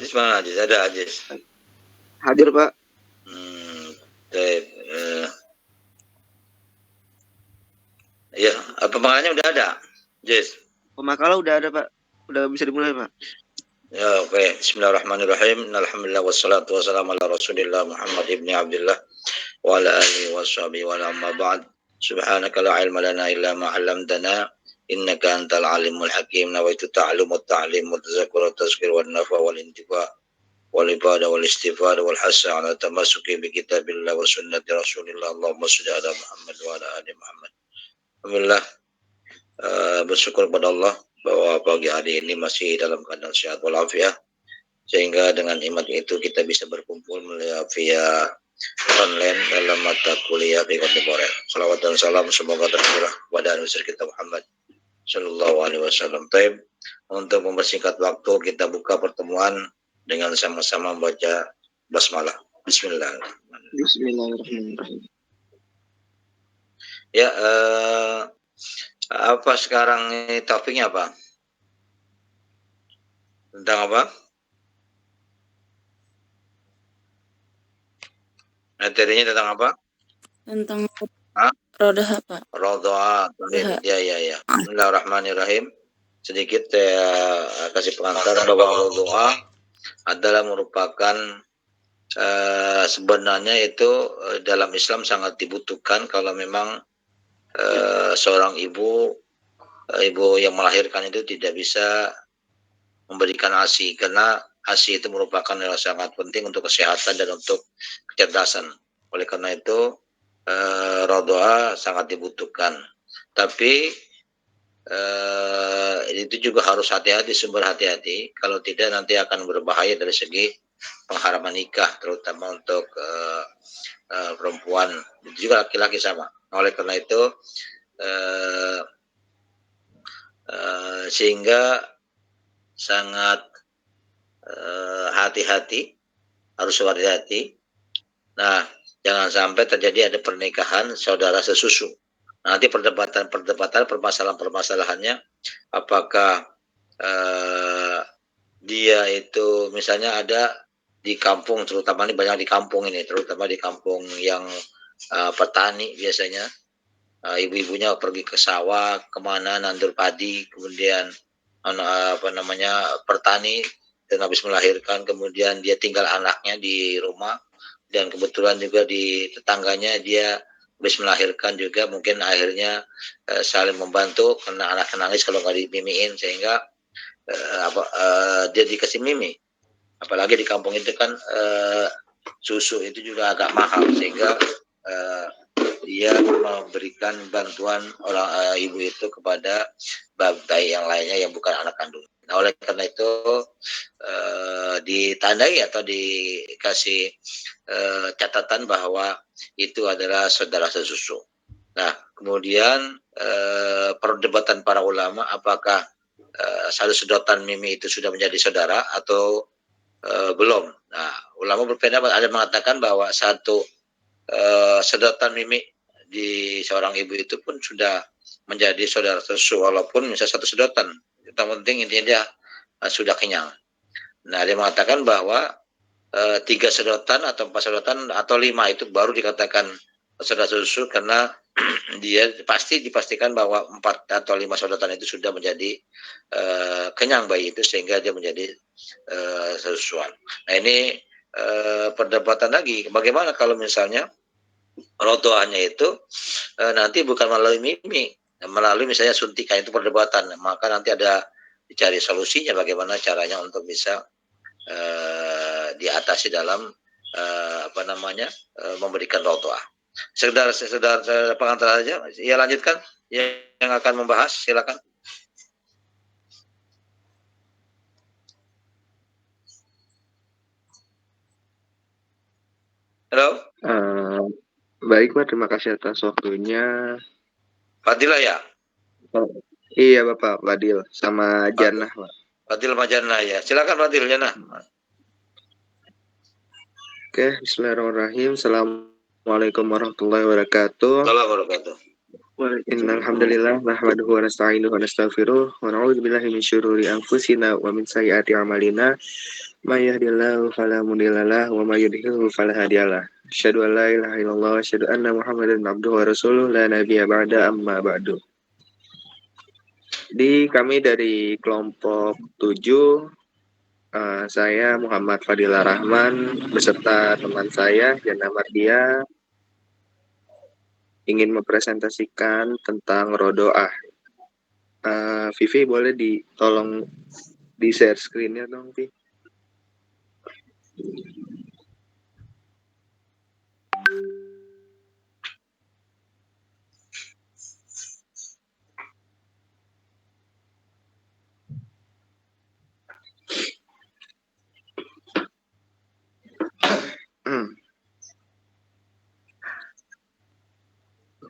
Hadis mana hadis? Ada hadis. Hadir, Pak. Baik. Ya, pemakalannya udah ada, Jess. Pemakalan udah ada, Pak. Udah bisa dimulai, Pak. Ya, oke. Bismillahirrahmanirrahim. Alhamdulillah wassalatu wassalamu ala Rasulillah Muhammad ibn Abdullah wa ala alihi washabihi wa amma ba'd. Subhanaka la ilma lana illa ma 'allamtana innaka antal alimul hakim. Nawaitu ta'allumut ta'lim wa tadhakkur wa tazkir wa nafa wal intifa wal ibadah wal istifada wal hasa ala tamassuki bi kitabillah wa sunnati Rasulillah. Allahumma shalli ala Muhammad wa ala ali Muhammad. Alhamdulillah, bersyukur kepada Allah bahwa pagi hari ini masih dalam keadaan sehat walafiat, sehingga dengan iman itu kita bisa berkumpul via online dalam mata kuliah di kontemporer. Salawat dan salam semoga tercurah kepada Rasul kita Muhammad Sallallahu Alaihi Wasallam. Taib, untuk mempersingkat waktu kita buka pertemuan dengan sama-sama membaca basmalah. Bismillahirrahmanirrahim. Bismillahirrahmanirrahim. Ya, apa sekarang ini topiknya apa? Tentang apa? Materinya tentang apa? Tentang rodah, Pak. Rodah. Ya. Bismillahirrahmanirrahim. Sedikit saya kasih pengantar bahwa rodah adalah merupakan sebenarnya itu dalam Islam sangat dibutuhkan kalau memang seorang ibu yang melahirkan itu tidak bisa memberikan ASI, karena ASI itu merupakan yang sangat penting untuk kesehatan dan untuk kecerdasan. Oleh karena itu rodoa sangat dibutuhkan. Tapi itu juga harus hati-hati, sumber hati-hati. Kalau tidak nanti akan berbahaya dari segi pengharaman nikah, terutama untuk perempuan. Itu juga laki-laki sama. Oleh karena itu sehingga sangat hati-hati, harus hati-hati. Nah, jangan sampai terjadi ada pernikahan saudara sesusu. Nanti perdebatan permasalahannya apakah dia itu misalnya ada di kampung, terutama ini banyak di kampung ini, terutama di kampung yang petani biasanya. Ibu-ibunya pergi ke sawah, kemana nandur padi, kemudian pertani, dan habis melahirkan, kemudian dia tinggal anaknya di rumah, dan kebetulan juga di tetangganya dia habis melahirkan juga, mungkin akhirnya saling membantu karena anak nangis kalau nggak dimimiin, sehingga dia dikasih mimi. Apalagi di kampung itu kan susu itu juga agak mahal, sehingga dia memberikan bantuan orang ibu itu kepada bayi yang lainnya yang bukan anak kandung. Nah, oleh karena itu ditandai atau dikasih catatan bahwa itu adalah saudara sesusu. Nah, kemudian perdebatan para ulama apakah satu sedotan mimi itu sudah menjadi saudara atau belum. Nah, ulama berpendapat, ada mengatakan bahwa satu sedotan mimi di seorang ibu itu pun sudah menjadi saudara sesusu, walaupun misalnya satu sedotan. Yang penting intinya dia sudah kenyang. Nah, dia mengatakan bahwa 3 sedotan atau 4 sedotan atau 5 itu baru dikatakan saudara sesusu, karena dia dipastikan bahwa 4 atau 5 sedotan itu sudah menjadi kenyang bayi itu, sehingga dia menjadi sesusuan. Nah, ini perdebatan lagi, bagaimana kalau misalnya rodoanya itu nanti bukan melalui mimi, melalui misalnya suntikan, itu perdebatan. Maka nanti ada dicari solusinya bagaimana caranya untuk bisa diatasi dalam memberikan rodoah. Sekedar pengantar saja. Ya, lanjutkan yang akan membahas, silakan. Halo. Baik, Pak, terima kasih atas waktunya. Fadilah ya? Iya, Bapak, Fadil sama Jannah, Pak. Fadil sama Jannah ya. Silakan Fadil, Jannah. Oke, bismillahirrahmanirrahim. Assalamualaikum warahmatullahi wabarakatuh. Assalamualaikum warahmatullahi wabarakatuh. Innal hamdalillah nahmaduhu wa nasta'inuhu wa nastaghfiruh wa na'udzu billahi min syururi anfusina wa min sayyiati a'malina may yahdihillahu fala mudhillalah wa may yudhlil fala hadiyalah. Asyhadu an la ilaha illallah wa asyhadu anna Muhammadan abduhu wa rasuluh la nabiyya ba'da amma ba'du. Kami dari kelompok 7, saya Muhammad Fadila Rahman beserta teman saya Jana Mardia ingin mempresentasikan tentang rodoah. Vivi boleh tolong di share screen-nya dong, Vi.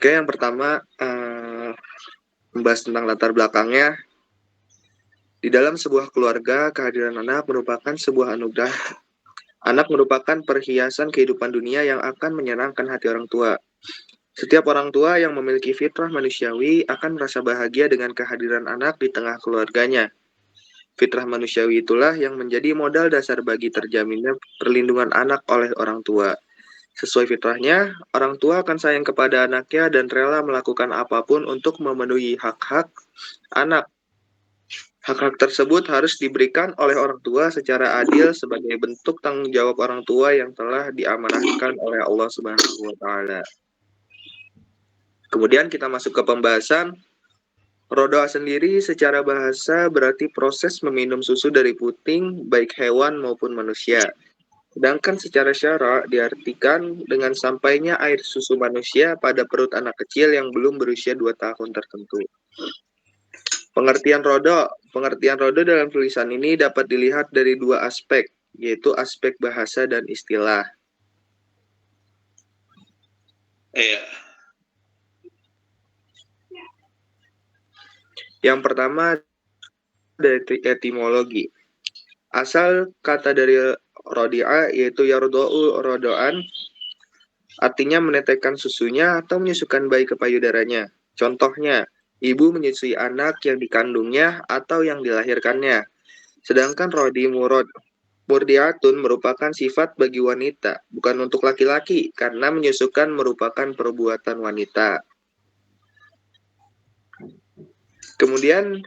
Oke, yang pertama membahas tentang latar belakangnya. Di dalam sebuah keluarga, kehadiran anak merupakan sebuah anugerah. Anak merupakan perhiasan kehidupan dunia yang akan menyenangkan hati orang tua. Setiap orang tua yang memiliki fitrah manusiawi akan merasa bahagia dengan kehadiran anak di tengah keluarganya. Fitrah manusiawi itulah yang menjadi modal dasar bagi terjaminnya perlindungan anak oleh orang tua. Sesuai fitrahnya, orang tua akan sayang kepada anaknya dan rela melakukan apapun untuk memenuhi hak-hak anak. Hak-hak tersebut harus diberikan oleh orang tua secara adil sebagai bentuk tanggung jawab orang tua yang telah diamanahkan oleh Allah Subhanahu wa Ta'ala. Kemudian kita masuk ke pembahasan. Rodoa sendiri secara bahasa berarti proses meminum susu dari puting, baik hewan maupun manusia. Sedangkan secara syara diartikan dengan sampainya air susu manusia pada perut anak kecil yang belum berusia 2 tahun tertentu. Pengertian rodo dalam tulisan ini dapat dilihat dari 2 aspek, yaitu aspek bahasa dan istilah. Yang pertama dari etimologi. Asal kata dari rodi'a yaitu yardo'u rodo'an, artinya menetekkan susunya atau menyusukan bayi ke payudaranya. Contohnya, ibu menyusui anak yang dikandungnya atau yang dilahirkannya. Sedangkan rodi murdiatun merupakan sifat bagi wanita, bukan untuk laki-laki, karena menyusukan merupakan perbuatan wanita. Kemudian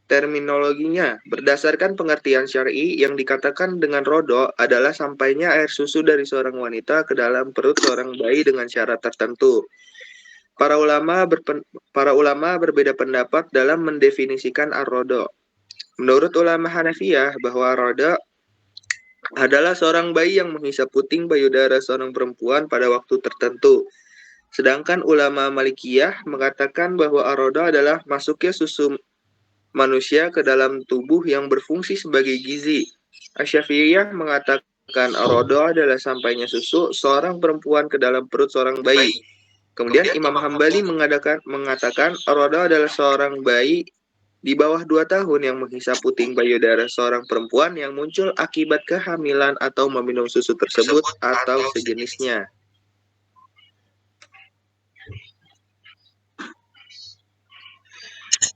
terminologinya, berdasarkan pengertian syar'i yang dikatakan dengan rodo adalah sampainya air susu dari seorang wanita ke dalam perut seorang bayi dengan syarat tertentu. Para ulama berbeda pendapat dalam mendefinisikan ar-rodo. Menurut ulama Hanafiyah bahwa rodo adalah seorang bayi yang menghisap puting payudara seorang perempuan pada waktu tertentu. Sedangkan ulama Malikiyah mengatakan bahwa ar-rodo adalah masuknya susu manusia ke dalam tubuh yang berfungsi sebagai gizi. Asy-Syafi'iyah mengatakan ar-rodo adalah sampainya susu seorang perempuan ke dalam perut seorang bayi. Kemudian Imam Hambali mengatakan ar-rodo adalah seorang bayi di bawah 2 tahun yang menghisap puting payudara seorang perempuan yang muncul akibat kehamilan atau meminum susu tersebut atau sejenisnya.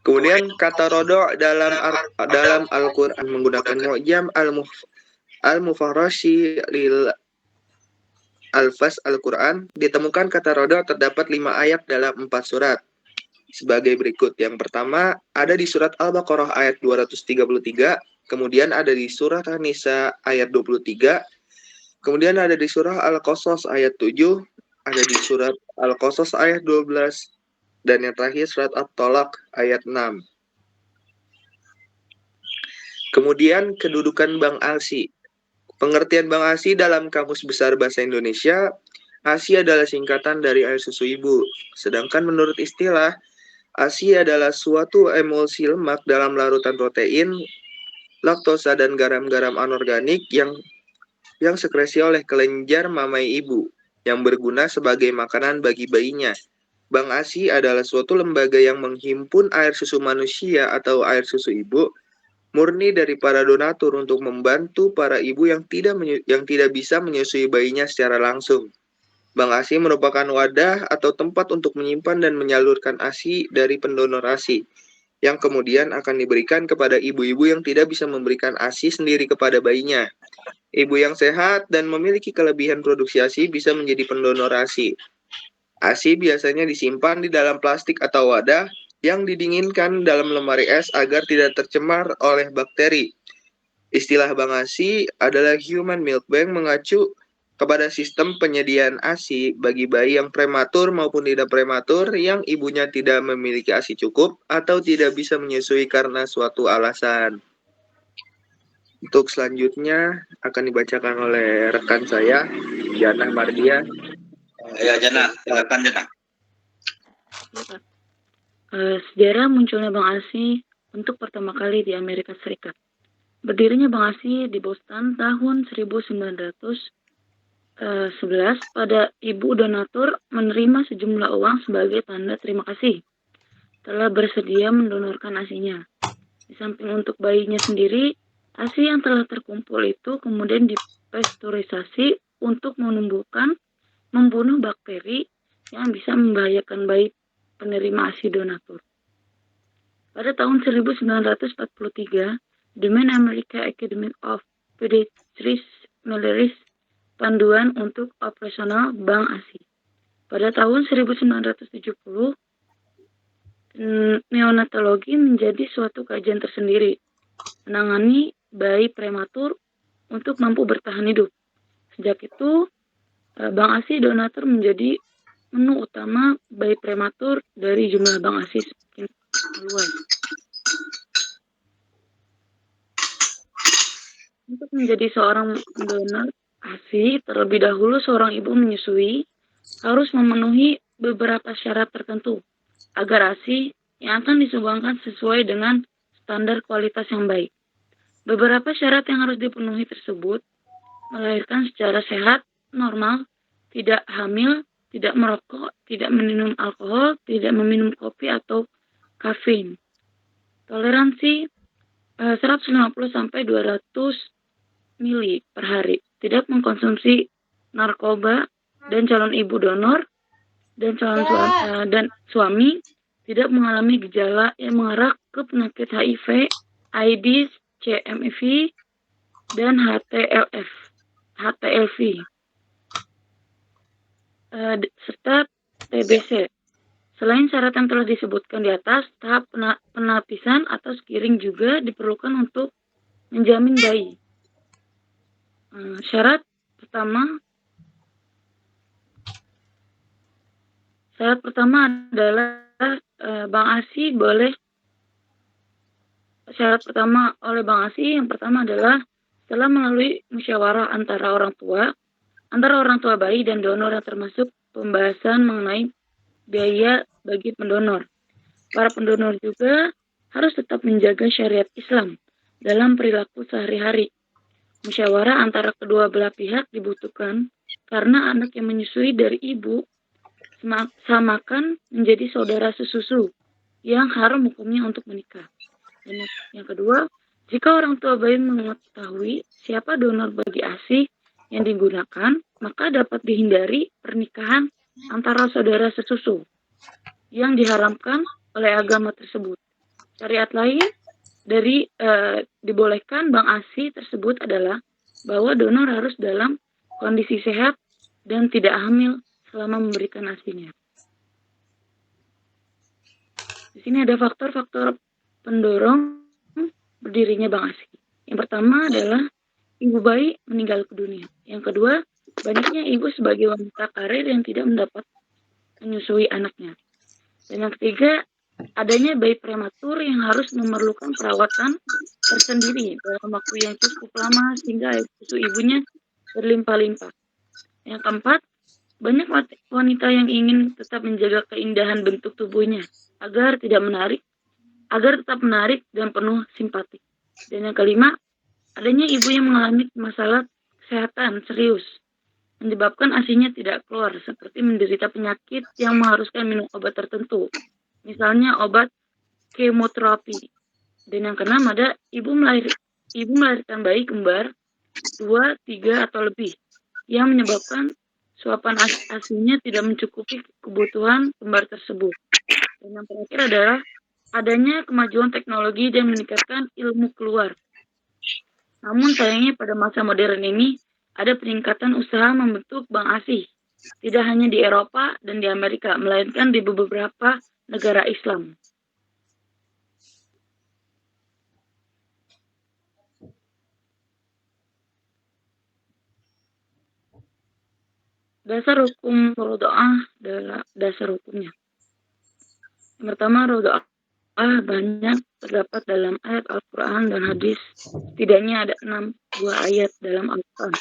Kemudian kata rodo dalam Al-Quran menggunakan mu'jam al-mufarrashi lil Al-Fas Al-Quran, ditemukan kata rodo terdapat 5 ayat dalam 4 surat. Sebagai berikut. Yang pertama, ada di surat Al-Baqarah ayat 233, kemudian ada di surat An-Nisa ayat 23, kemudian ada di surah Al-Qasas ayat 7, ada di surat Al-Qasas ayat 12, dan yang terakhir surat At-Talaq ayat 6. Kemudian kedudukan Bang ASI. Pengertian Bang ASI dalam Kamus Besar Bahasa Indonesia, ASI adalah singkatan dari air susu ibu. Sedangkan menurut istilah, ASI adalah suatu emulsi lemak dalam larutan protein, laktosa dan garam-garam anorganik yang sekresi oleh kelenjar mamai ibu yang berguna sebagai makanan bagi bayinya. Bang ASI adalah suatu lembaga yang menghimpun air susu manusia atau air susu ibu murni dari para donatur untuk membantu para ibu yang tidak bisa menyusui bayinya secara langsung. Bank ASI merupakan wadah atau tempat untuk menyimpan dan menyalurkan ASI dari pendonor ASI, yang kemudian akan diberikan kepada ibu-ibu yang tidak bisa memberikan ASI sendiri kepada bayinya. Ibu yang sehat dan memiliki kelebihan produksi ASI bisa menjadi pendonor ASI. ASI biasanya disimpan di dalam plastik atau wadah yang didinginkan dalam lemari es agar tidak tercemar oleh bakteri. Istilah Bank ASI adalah Human Milk Bank mengacu kepada sistem penyediaan ASI bagi bayi yang prematur maupun tidak prematur yang ibunya tidak memiliki ASI cukup atau tidak bisa menyusui karena suatu alasan. Untuk selanjutnya akan dibacakan oleh rekan saya, Jana Mardia. Ya, Jana, silakan Jana. Sejarah munculnya Bank ASI untuk pertama kali di Amerika Serikat. Berdirinya Bank ASI di Boston tahun 1911 pada ibu donatur menerima sejumlah uang sebagai tanda terima kasih telah bersedia mendonorkan ASI-nya. Di samping untuk bayinya sendiri, ASI yang telah terkumpul itu kemudian dipasteurisasi untuk membunuh bakteri yang bisa membahayakan bayi penerima ASI donatur. Pada tahun 1943, The American Academy of Pediatrics merilis panduan untuk operasional Bank ASI. Pada tahun 1970, neonatologi menjadi suatu kajian tersendiri, menangani bayi prematur untuk mampu bertahan hidup. Sejak itu, Bank ASI donatur menjadi menu utama bayi prematur dari jumlah Bank ASI semakin luas. Untuk menjadi seorang pendonor ASI, terlebih dahulu seorang ibu menyusui harus memenuhi beberapa syarat tertentu agar ASI yang akan disumbangkan sesuai dengan standar kualitas yang baik. Beberapa syarat yang harus dipenuhi tersebut melahirkan secara sehat, normal, tidak hamil, tidak merokok, tidak minum alkohol, tidak meminum kopi atau kafein. Toleransi 150 sampai 200 mili per hari. Tidak mengkonsumsi narkoba dan calon ibu donor dan suami tidak mengalami gejala yang mengarah ke penyakit HIV, AIDS, CMV, dan HTLV. Serta TBC. Selain syarat yang telah disebutkan di atas, tahap penapisan atau skiring juga diperlukan untuk menjamin bayi. Syarat pertama adalah Bank ASI syarat pertama oleh Bank ASI yang pertama adalah setelah melalui musyawarah antara orang tua bayi dan donor yang termasuk pembahasan mengenai biaya bagi pendonor. Para pendonor juga harus tetap menjaga syariat Islam dalam perilaku sehari-hari. Musyawarah antara kedua belah pihak dibutuhkan karena anak yang menyusui dari ibu samakan menjadi saudara sesusu yang haram hukumnya untuk menikah. Dan yang kedua, jika orang tua bayi mengetahui siapa donor bagi ASI yang digunakan, maka dapat dihindari pernikahan antara saudara sesusu yang diharamkan oleh agama tersebut. Syariat lain dari dibolehkan Bank ASI tersebut adalah bahwa donor harus dalam kondisi sehat dan tidak hamil selama memberikan ASI-nya. Di sini ada faktor-faktor pendorong berdirinya Bank ASI. Yang pertama adalah ibu bayi meninggal dunia. Yang kedua, banyaknya ibu sebagai wanita karir yang tidak mendapat menyusui anaknya. Dan yang ketiga, adanya bayi prematur yang harus memerlukan perawatan tersendiri dalam waktu yang cukup lama sehingga susu ibunya berlimpah-limpah. Yang keempat, banyak wanita yang ingin tetap menjaga keindahan bentuk tubuhnya agar tetap menarik dan penuh simpati. Dan yang kelima, adanya ibu yang mengalami masalah kesehatan serius menyebabkan ASI-nya tidak keluar, seperti menderita penyakit yang mengharuskan minum obat tertentu, misalnya obat kemoterapi. Dan yang keenam ada ibu melahirkan bayi kembar 2, 3 atau lebih yang menyebabkan suapan aslinya tidak mencukupi kebutuhan kembar tersebut. Dan yang terakhir adalah adanya kemajuan teknologi dan meningkatkan ilmu keluar. Namun sayangnya pada masa modern ini ada peningkatan usaha membentuk bank ASI, tidak hanya di Eropa dan di Amerika, melainkan di beberapa negara Islam. Dasar hukum rodoah adalah dasar hukumnya. Yang pertama, rodoah banyak terdapat dalam ayat Al-Quran dan hadis. Setidaknya ada 6 buah ayat dalam Al-Quran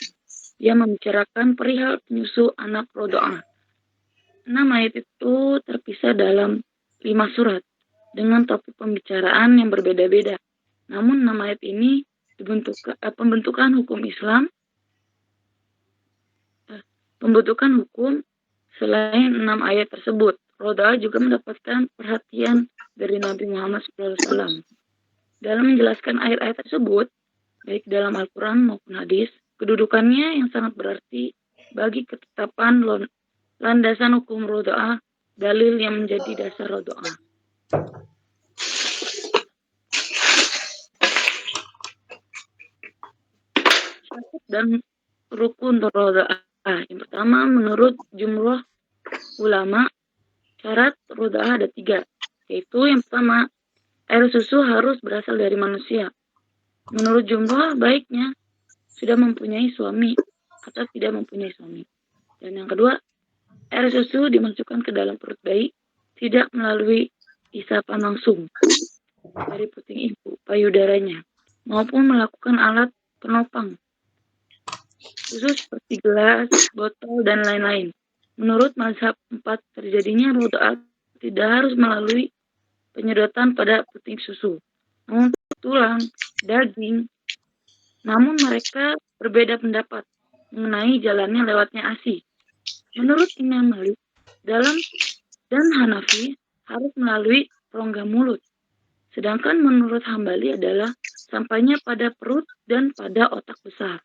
yang membicarakan perihal penyusu anak rodoah. 6 ayat itu terpisah dalam 5 surat dengan topik pembicaraan yang berbeda-beda. Namun 6 ayat ini pembentukan hukum Islam, pembentukan hukum selain 6 ayat tersebut. Rodoah juga mendapatkan perhatian dari Nabi Muhammad SAW. Dalam menjelaskan ayat-ayat tersebut, baik dalam Al-Quran maupun hadis, kedudukannya yang sangat berarti bagi ketetapan landasan hukum rodoah, dalil yang menjadi dasar rodoah. Syarat dan rukun rodoah. Yang pertama, menurut jumhur ulama, syarat rodoah ada 3, yaitu yang pertama, air susu harus berasal dari manusia. Menurut jumhur, baiknya sudah mempunyai suami atau tidak mempunyai suami. Dan yang kedua, air susu dimasukkan ke dalam perut bayi tidak melalui isapan langsung dari puting ibu, payudaranya, maupun melakukan alat penopang, susu seperti gelas, botol, dan lain-lain. Menurut mazhab 4, terjadinya rodoah tidak harus melalui penyedotan pada puting susu, namun tulang, daging. Namun mereka berbeda pendapat mengenai jalannya lewatnya ASI. Menurut Imam Malik dan Hanafi harus melalui rongga mulut. Sedangkan menurut Hambali adalah sampainya pada perut dan pada otak besar.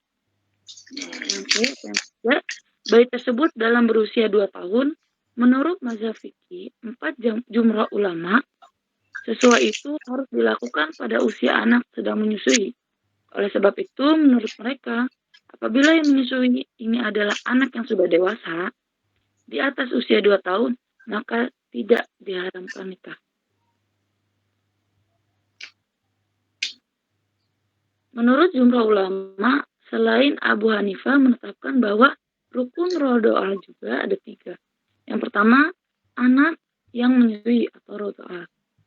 Yang ketiga, bayi tersebut dalam berusia 2 tahun, menurut mazhab fikih 4 jumhur ulama, sesuai itu harus dilakukan pada usia anak sedang menyusui. Oleh sebab itu, menurut mereka, apabila yang menyusui ini adalah anak yang sudah dewasa, di atas usia 2 tahun, maka tidak diharamkan nikah. Menurut jumhur ulama, selain Abu Hanifah menetapkan bahwa rukun rodoah juga ada 3. Yang pertama, anak yang menyusui atau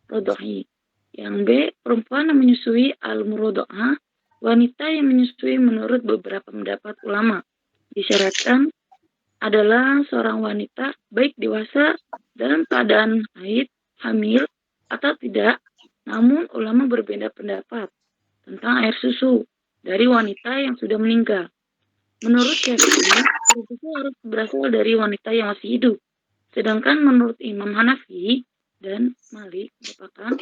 rodohi. Yang B, perempuan yang menyusui al-murodoah, wanita yang menyusui menurut beberapa pendapat ulama. Disyaratkan adalah seorang wanita baik dewasa dalam keadaan haid, hamil, atau tidak. Namun ulama berbeda pendapat tentang air susu dari wanita yang sudah meninggal. Menurut Syafi'i, air susu harus berasal dari wanita yang masih hidup. Sedangkan menurut Imam Hanafi dan Malik merupakan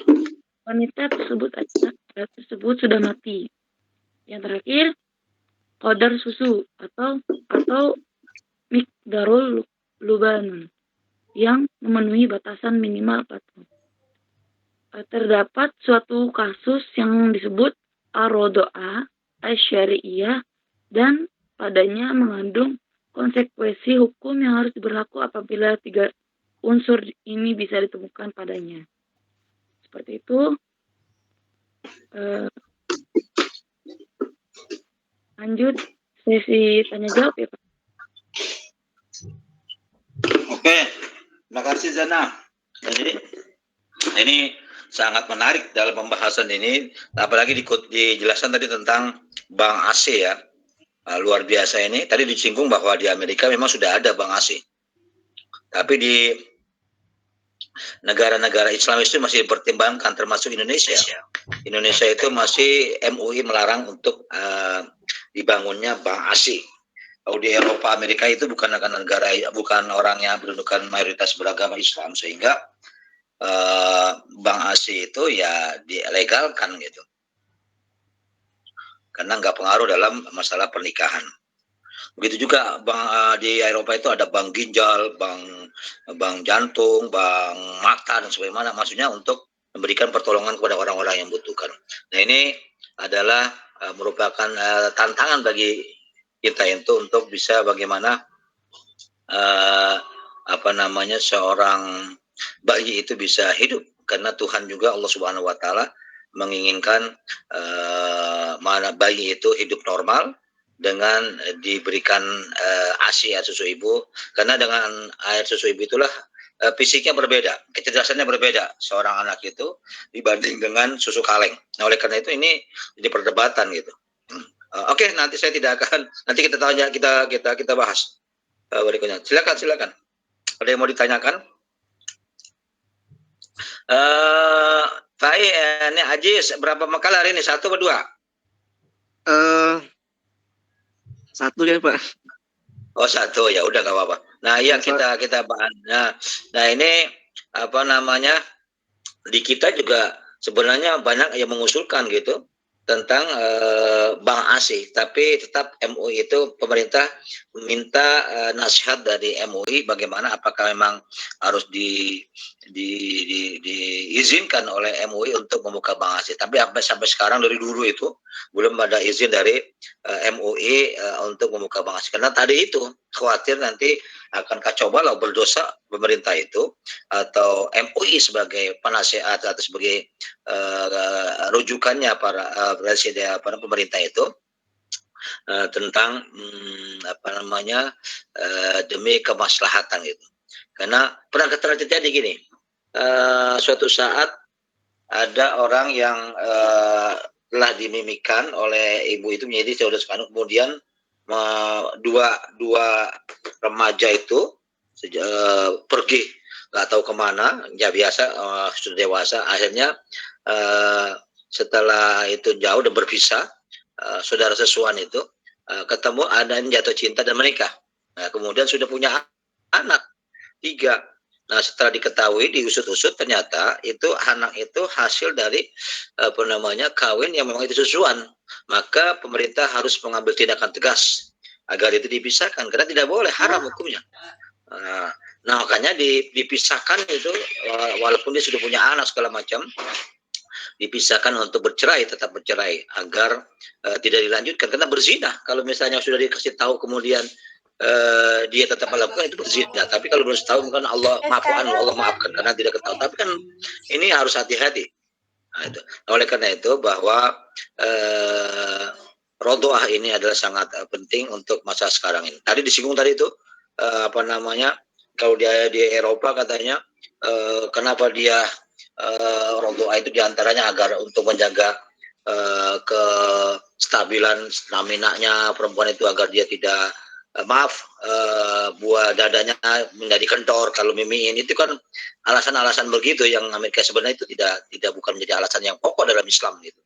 wanita tersebut sudah mati. Yang terakhir, qadar susu atau miqdarul luban yang memenuhi batasan minimal 4. Terdapat suatu kasus yang disebut ar-rodoah asy-syari'iyah dan padanya mengandung konsekuensi hukum yang harus berlaku apabila 3 unsur ini bisa ditemukan padanya. Seperti itu. Lanjut sesi tanya jawab ya Pak. Oke, terima kasih Zana. Jadi ini sangat menarik dalam pembahasan ini, apalagi dijelaskan tadi tentang Bank AC ya. Luar biasa ini. Tadi disinggung bahwa di Amerika memang sudah ada Bank AC. Tapi di negara-negara Islam itu masih dipertimbangkan, termasuk Indonesia. Indonesia itu masih MUI melarang untuk dibangunnya Bank AC. Kalau di Eropa, Amerika itu bukan orang yang berkedudukan mayoritas beragama Islam, sehingga Bank AC itu ya dilegalkan gitu, karena nggak pengaruh dalam masalah pernikahan. Begitu juga di Eropa itu ada bank ginjal, bank jantung, bank mata dan sebagainya. Maksudnya untuk memberikan pertolongan kepada orang-orang yang membutuhkan. Nah ini adalah merupakan tantangan bagi kita itu untuk bisa bagaimana seorang bayi itu bisa hidup, karena Tuhan juga Allah Subhanahu Wa Taala menginginkan mana bayi itu hidup normal dengan diberikan ASI atau susu ibu, karena dengan air susu ibu itulah fisiknya berbeda, kecerdasannya berbeda seorang anak itu dibanding dengan susu kaleng. Nah oleh karena itu ini jadi perdebatan gitu. Oke, nanti saya tidak akan, nanti kita tanya, kita bahas berikutnya. Silakan. Ada yang mau ditanyakan? Pak ini Ajis, berapa makalah hari ini? 1 atau 2? 1 ya Pak. Oh 1, ya udah nggak apa-apa. Nah iya kita bahas. Nah ini di kita juga sebenarnya banyak yang mengusulkan gitu tentang bank ASI, tapi tetap MUI itu pemerintah minta nasihat dari MUI bagaimana, apakah memang harus diizinkan oleh MUI untuk membuka bank ASI. Tapi sampai sekarang dari dulu itu belum ada izin dari MUI untuk membuka bank ASI, karena tadi itu khawatir nanti akan kacau balau, berdosa pemerintah itu atau MUI sebagai penasehat atau sebagai rujukannya para presiden, para pemerintah itu tentang demi kemaslahatan gitu. Karena pernah terjadi gini, suatu saat ada orang yang telah dimimikan oleh ibu itu menjadi saudara sekandung, kemudian dua remaja itu pergi nggak tahu kemana, ya biasa sudah dewasa, akhirnya setelah itu jauh dan berpisah, saudara sesuan itu ketemu, ada yang jatuh cinta dan menikah. Nah kemudian sudah punya anak 3. Nah setelah diketahui, diusut-usut, ternyata itu anak itu hasil dari kawin yang memang itu sesuan. Maka pemerintah harus mengambil tindakan tegas agar itu dipisahkan, karena tidak boleh, haram hukumnya. Nah makanya dipisahkan itu, walaupun dia sudah punya anak segala macam, dipisahkan untuk bercerai, tetap bercerai agar tidak dilanjutkan, karena berzina. Kalau misalnya sudah dikasih tahu kemudian dia tetap melakukan, itu berzina. Tapi kalau belum tahu, kan Allah maafkan karena tidak ketahui. Tapi kan ini harus hati-hati. Nah, itu. Oleh karena itu bahwa rodoah ini adalah sangat penting untuk masa sekarang ini. Tadi disinggung tadi itu kalau dia di Eropa katanya kenapa dia rodoah itu diantaranya agar untuk menjaga kestabilan stamina-nya perempuan itu, agar dia tidak buah dadanya menjadi kendor kalau mimiin. Itu kan alasan-alasan begitu yang Amerika sebenarnya itu bukan menjadi alasan yang pokok dalam Islam gitu.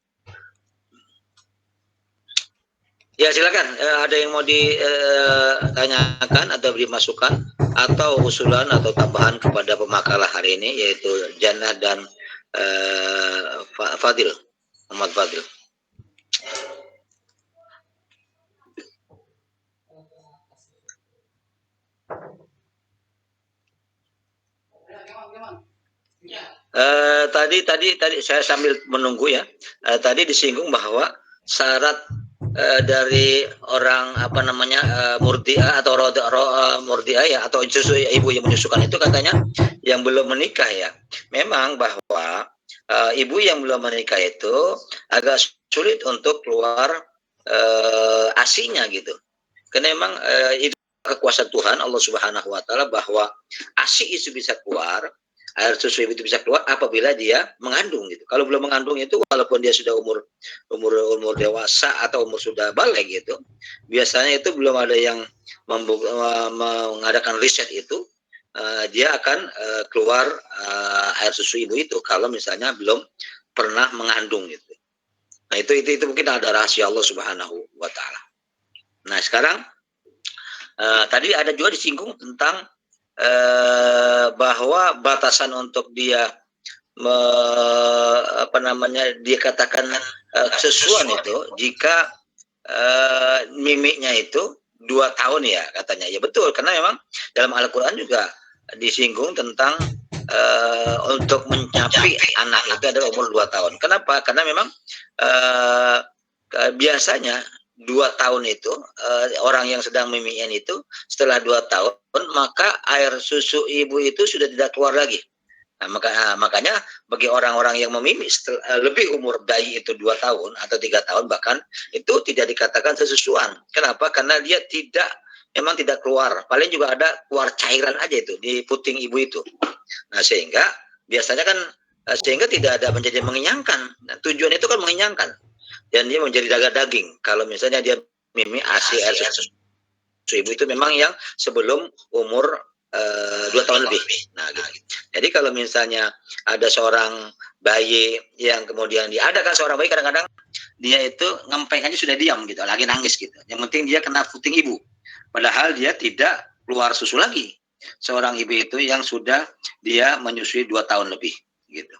Ya silakan, ada yang mau ditanyakan atau beri masukan atau usulan atau tambahan kepada pemakalah hari ini, yaitu Jannah dan Fadil, Muhammad Fadil. Tadi saya sambil menunggu ya. Tadi disinggung bahwa syarat dari orang murdiah atau murdiah ya, atau susu ibu yang menyusukan itu, katanya yang belum menikah ya. Memang bahwa ibu yang belum menikah itu agak sulit untuk keluar ASI-nya gitu. Karena memang itu kekuasaan Tuhan Allah Subhanahu Wa Taala bahwa ASI itu bisa keluar, air susu ibu itu bisa keluar apabila dia mengandung gitu. Kalau belum mengandung itu, walaupun dia sudah umur dewasa atau umur sudah balik gitu, biasanya itu belum ada yang mengadakan riset itu, dia akan keluar air susu ibu itu kalau misalnya belum pernah mengandung gitu. Nah itu mungkin ada rahasia Allah Subhanahu Wa Taala. Nah sekarang tadi ada juga disinggung tentang bahwa batasan untuk dia dia katakan sesuan itu jika mimiknya itu 2 tahun ya katanya. Ya betul, karena memang dalam Al-Quran juga disinggung tentang untuk mencapai anak itu adalah umur 2 tahun. Kenapa? Karena memang biasanya 2 tahun itu orang yang sedang mimiin itu setelah 2 tahun maka air susu ibu itu sudah tidak keluar lagi. Nah, makanya bagi orang-orang yang memimi lebih umur bayi itu 2 tahun atau 3 tahun bahkan itu tidak dikatakan sesusuan. Kenapa? Karena dia memang tidak keluar. Paling juga ada keluar cairan aja itu di puting ibu itu. Nah, sehingga biasanya kan sehingga tidak ada menjadi mengenyangkan. Nah, tujuan itu kan mengenyangkan. Dan dia menjadi daging. Kalau misalnya dia mimi ASI air susu ibu itu memang yang sebelum umur 2 tahun lebih. Nah, gitu. Jadi kalau misalnya ada seorang bayi yang kemudian ada kan seorang bayi kadang-kadang dia itu ngempeng aja sudah diam gitu, lagi nangis gitu. Yang penting dia kena puting ibu. Padahal dia tidak keluar susu lagi. Seorang ibu itu yang sudah dia menyusui 2 tahun lebih gitu.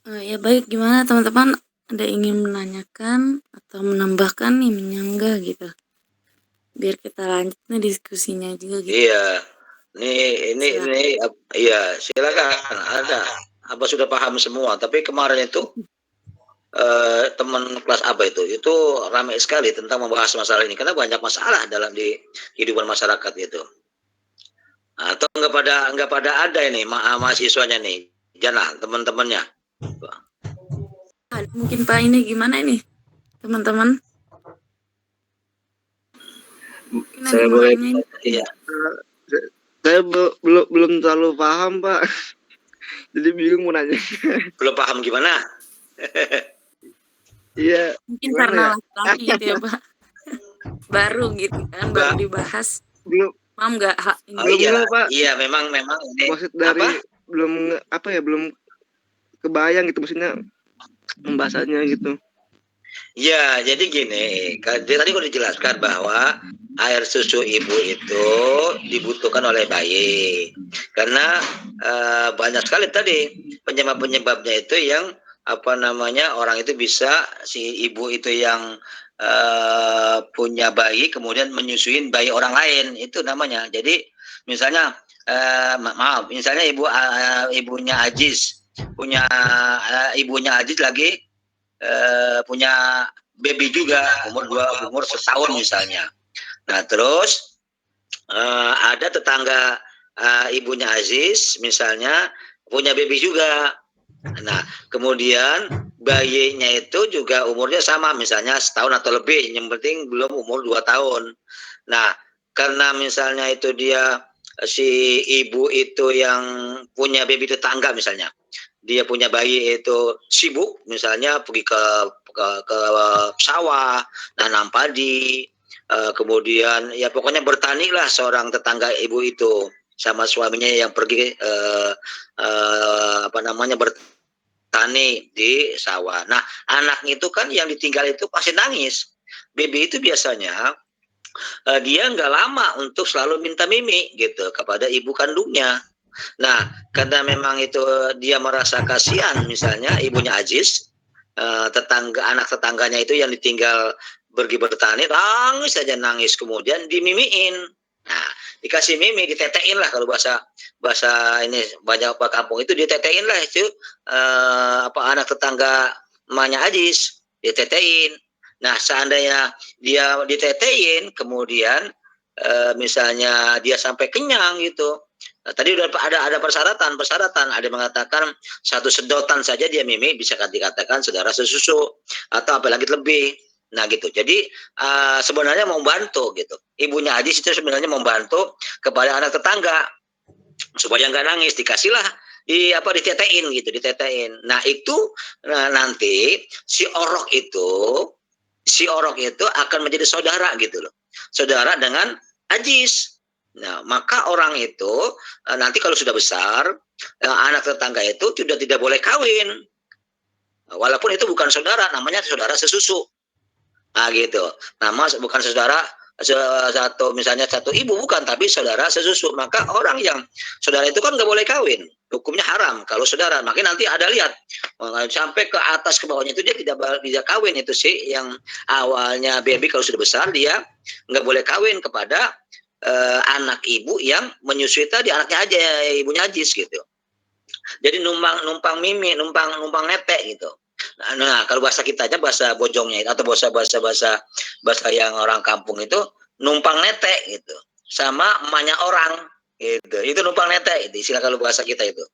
Ya baik, gimana teman-teman? Ada ingin menanyakan atau menambahkan nih, menyanggah gitu? Biar kita lanjut nih diskusinya juga gitu. Iya, ini, iya silakan. Ada apa sudah paham semua? Tapi kemarin itu teman kelas apa itu ramai sekali tentang membahas masalah ini karena banyak masalah dalam di kehidupan masyarakat itu. Atau nggak pada ada ini mahasiswanya nih, jangan teman-temannya. Mungkin Pak ini gimana ini teman-teman? Saya boleh, Iya. saya belum terlalu paham Pak, jadi bingung mau nanya. Belum paham gimana? Iya. Mungkin karena laki-laki gitu ya Pak. Baru gitu kan, baru dibahas. Belum. Paham nggak? Iya, Pak. Iya, memang ini. Maksud dari belum kebayang gitu maksudnya pembahasannya gitu. Ya, jadi gini, tadi udah dijelaskan bahwa air susu ibu itu dibutuhkan oleh bayi karena banyak sekali tadi penyebabnya itu yang orang itu bisa si ibu itu yang punya bayi kemudian menyusuin bayi orang lain itu namanya. Jadi misalnya misalnya ibunya Ajis punya ibunya Ajis lagi punya baby juga umur setahun misalnya. Nah terus ada tetangga ibunya Aziz misalnya punya baby juga. Nah kemudian bayinya itu juga umurnya sama misalnya setahun atau lebih, yang penting belum umur 2 tahun. Nah karena misalnya itu dia si ibu itu yang punya baby tetangga misalnya, dia punya bayi itu sibuk misalnya pergi ke sawah nanam padi, kemudian ya pokoknya bertani lah seorang tetangga ibu itu sama suaminya yang pergi bertani di sawah. Nah anak itu kan yang ditinggal itu pasti nangis. Baby itu biasanya dia nggak lama untuk selalu minta mimi gitu kepada ibu kandungnya. Nah, karena memang itu dia merasa kasihan, misalnya ibunya Aziz, anak tetangganya itu yang ditinggal pergi bertani, nangis saja nangis, kemudian dimimiin. Nah, dikasih mimi, ditetein lah kalau bahasa ini banyak apa kampung itu ditetein lah itu anak tetangga emaknya Aziz, ditetein. Nah, seandainya dia ditetein, kemudian misalnya dia sampai kenyang gitu. Nah, tadi udah ada persyaratan. Ada yang mengatakan 1 sedotan saja dia mimi bisa dikatakan saudara sesusu atau apalagi lebih. Nah gitu. Jadi sebenarnya mau bantu gitu. Ibunya Ajis itu sebenarnya membantu kepada anak tetangga supaya nggak nangis, dikasihlah ditetein gitu, ditetein. Nah itu nanti si orok itu akan menjadi saudara gitu loh. Saudara dengan Ajis. Nah, maka orang itu nanti kalau sudah besar, anak tetangga itu sudah tidak boleh kawin. Walaupun itu bukan saudara, namanya saudara sesusu. Nah, gitu. Nama bukan saudara misalnya satu ibu bukan, tapi saudara sesusu. Maka orang yang saudara itu kan nggak boleh kawin, hukumnya haram kalau saudara. Makanya nanti ada lihat sampai ke atas ke bawahnya itu dia tidak bisa kawin itu sih. Yang awalnya baby kalau sudah besar dia nggak boleh kawin kepada anak ibu yang menyusui tadi, anaknya aja ibunya ajis gitu. Jadi numpang mimi, numpang netek gitu. Nah, kalau bahasa kita aja bahasa bojongnya atau bahasa yang orang kampung itu numpang netek gitu. Sama emaknya orang gitu. Itu numpang netek itu istilah kalau bahasa kita itu.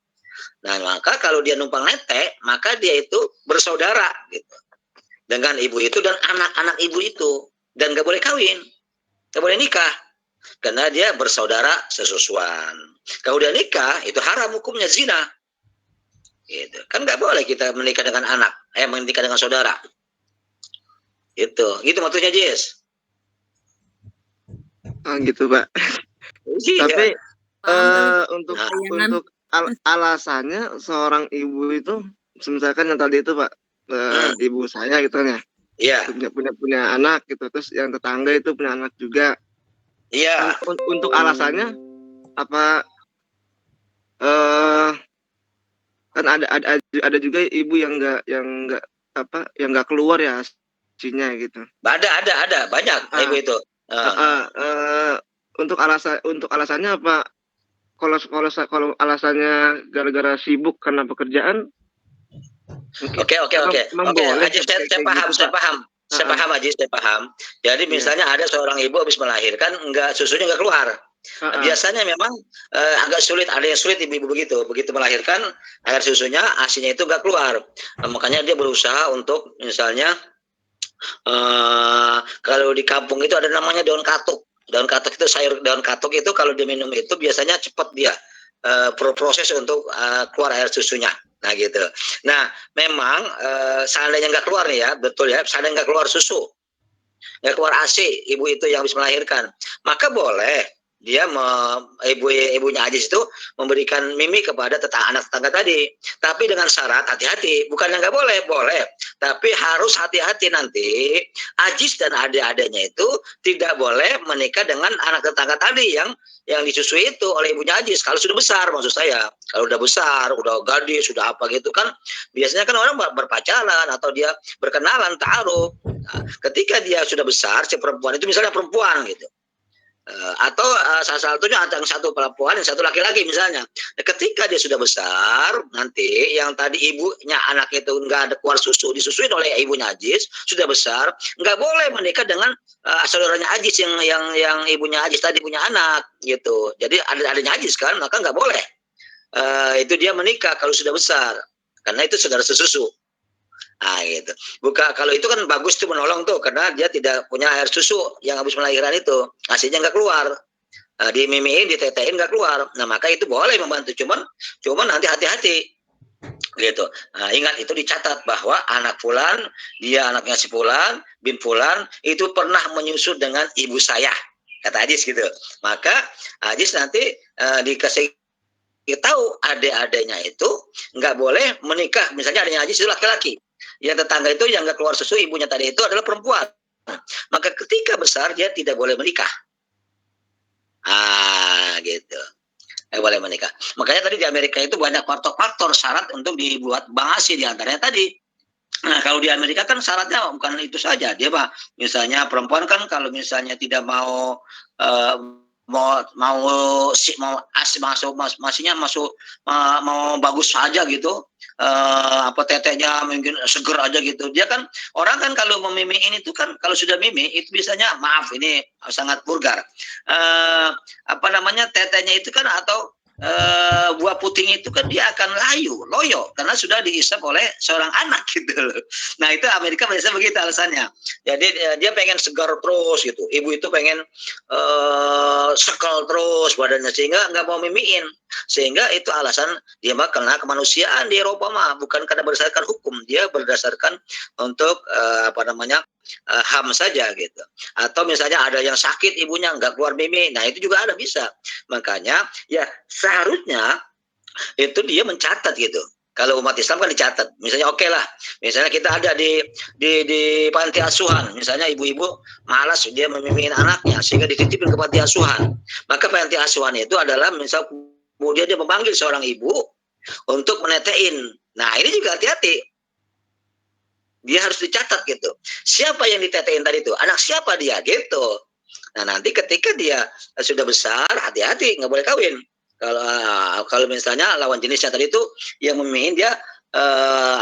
Nah, maka kalau dia numpang netek, maka dia itu bersaudara gitu. Dengan ibu itu dan anak-anak ibu itu, dan gak boleh kawin. Gak boleh nikah. Karena dia bersaudara sesusuan. Kalau udah nikah, itu haram hukumnya zina. Gitu. Kan nggak boleh kita menikah dengan anak, menikah dengan saudara. Gitu maksudnya Jis. Gitu Pak. Iya. Tapi untuk alasannya seorang ibu itu, misalkan yang tadi itu Pak, ibu saya gitu kan ya. Iya. Punya anak gitu, terus yang tetangga itu punya anak juga. Iya. Untuk alasannya apa? Kan ada juga ibu yang nggak keluar ya hasilnya gitu. Ada banyak ibu itu. Untuk alasannya apa? Kalau alasannya gara-gara sibuk karena pekerjaan. Oke. Saya paham Haji, saya paham. Jadi misalnya ada seorang ibu habis melahirkan, susunya nggak keluar. Biasanya memang agak sulit, ada yang sulit ibu begitu melahirkan air susunya, asinya itu nggak keluar. Makanya dia berusaha untuk misalnya kalau di kampung itu ada namanya daun katuk. Daun katuk itu sayur daun katuk itu kalau diminum itu biasanya cepat dia proses untuk keluar air susunya. Nah gitu. Nah memang seandainya nggak keluar nih ya, betul ya, seandainya nggak keluar susu, nggak keluar ASI, ibu itu yang habis melahirkan, maka boleh dia ibunya Ajis itu memberikan mimi kepada anak tetangga tadi, tapi dengan syarat hati-hati, bukan yang nggak boleh, tapi harus hati-hati nanti Ajis dan adik-adiknya itu tidak boleh menikah dengan anak tetangga tadi yang disusui itu oleh ibunya Ajis. Kalau sudah besar, maksud saya, kalau udah besar, udah gadis, sudah apa gitu kan, biasanya kan orang berpacaran atau dia berkenalan, ta'aruf. Nah, ketika dia sudah besar, si perempuan itu misalnya perempuan gitu. Atau salah satunya ada yang satu perempuan, yang satu laki-laki misalnya. Ketika dia sudah besar, nanti yang tadi ibunya anak itu nggak ada keluar susu, disusuin oleh ibunya Ajis, sudah besar, nggak boleh menikah dengan saudaranya Ajis yang ibunya Ajis tadi punya anak gitu. Jadi adanya Ajis kan, maka nggak boleh. Itu dia menikah kalau sudah besar, karena itu saudara sesusu. Nah gitu. Kalau itu kan bagus tuh menolong tuh, karena dia tidak punya air susu yang habis melahirkan itu, asinya nggak keluar, dimimiin, ditetein nggak keluar. Nah maka itu boleh membantu, cuman nanti hati-hati gitu. Nah, ingat itu dicatat bahwa anak fulan, dia anaknya si fulan bin fulan itu pernah menyusu dengan ibu saya, kata Ajis gitu. Maka Ajis nanti dikasih tahu adik-adiknya itu nggak boleh menikah, misalnya adiknya Ajis itu laki-laki, yang tetangga itu yang nggak keluar susu ibunya tadi itu adalah perempuan. Maka ketika besar dia tidak boleh menikah. Gitu. Boleh menikah. Makanya tadi di Amerika itu banyak faktor-faktor syarat untuk dibuat Bang Asi, diantaranya tadi. Nah kalau di Amerika kan syaratnya bukan itu saja. Dia misalnya perempuan kan kalau misalnya tidak mau bagus saja gitu, apa tetenya mungkin seger aja gitu. Dia kan orang kan kalau memimiin itu kan, kalau sudah mimi itu biasanya, maaf ini sangat vulgar, tetenya itu kan atau buah puting itu kan dia akan loyo karena sudah diisap oleh seorang anak gitu loh. Nah itu Amerika biasanya begitu alasannya. Jadi dia pengen segar terus gitu. Ibu itu pengen sekel terus badannya sehingga nggak mau mimiin. Sehingga itu alasan dia mah kena kemanusiaan di Eropa mah, bukan karena berdasarkan hukum, dia berdasarkan untuk HAM saja gitu. Atau misalnya ada yang sakit ibunya nggak keluar mimi, nah itu juga ada bisa. Makanya ya seharusnya itu dia mencatat gitu. Kalau umat Islam kan dicatat. Misalnya oke lah, misalnya kita ada di panti asuhan, misalnya ibu-ibu malas dia memimpin anaknya sehingga dititipin ke panti asuhan. Maka panti asuhan itu adalah misal kemudian dia memanggil seorang ibu untuk menetein. Nah, ini juga hati-hati. Dia harus dicatat gitu. Siapa yang ditetein tadi itu? Anak siapa dia gitu. Nah, nanti ketika dia sudah besar, hati-hati, nggak boleh kawin. Kalau misalnya lawan jenisnya tadi itu yang memilih dia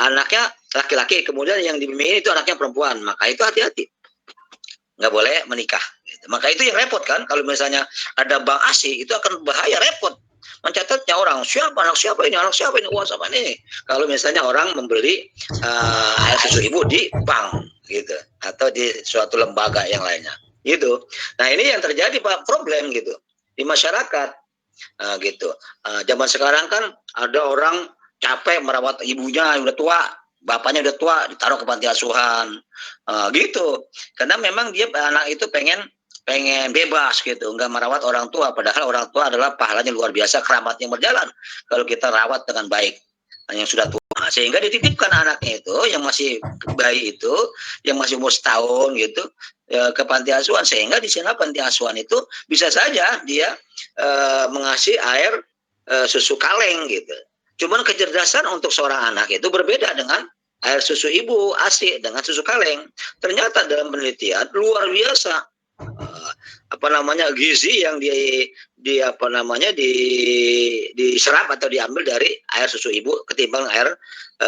anaknya laki-laki, kemudian yang dimilih itu anaknya perempuan, maka itu hati-hati, nggak boleh menikah. Maka itu yang repot kan, kalau misalnya ada bank ASI itu akan bahaya, repot mencatatnya orang anak siapa ini wah sama ini. Kalau misalnya orang membeli air susu ibu di bank gitu atau di suatu lembaga yang lainnya gitu. Nah ini yang terjadi Pak, problem gitu di masyarakat. Gitu. Zaman sekarang kan ada orang capek merawat ibunya udah tua, bapaknya udah tua, ditaruh ke panti asuhan, gitu. Karena memang dia anak itu pengen bebas gitu, nggak merawat orang tua. Padahal orang tua adalah pahalanya luar biasa, keramatnya berjalan kalau kita rawat dengan baik yang sudah tua. Sehingga dititipkan anaknya itu yang masih bayi itu, yang masih umur setahun gitu, ke panti asuhan, sehingga di sana panti asuhan itu bisa saja dia mengasih air susu kaleng gitu. Cuman kecerdasan untuk seorang anak itu berbeda dengan air susu ibu ASI dengan susu kaleng. Ternyata dalam penelitian luar biasa gizi yang diserap atau diambil dari air susu ibu ketimbang air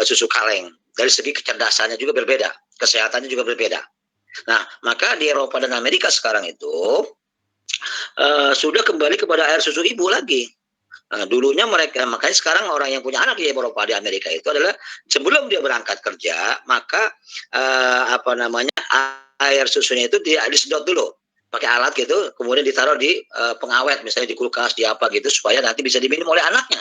susu kaleng. Dari segi kecerdasannya juga berbeda, kesehatannya juga berbeda. Nah, maka di Eropa dan Amerika sekarang itu sudah kembali kepada air susu ibu lagi. Nah, dulunya mereka, makanya sekarang orang yang punya anak di Eropa, di Amerika itu adalah sebelum dia berangkat kerja, maka air susunya itu dia disedot dulu pakai alat gitu, kemudian ditaruh di pengawet, misalnya di kulkas, di apa gitu, supaya nanti bisa diminum oleh anaknya.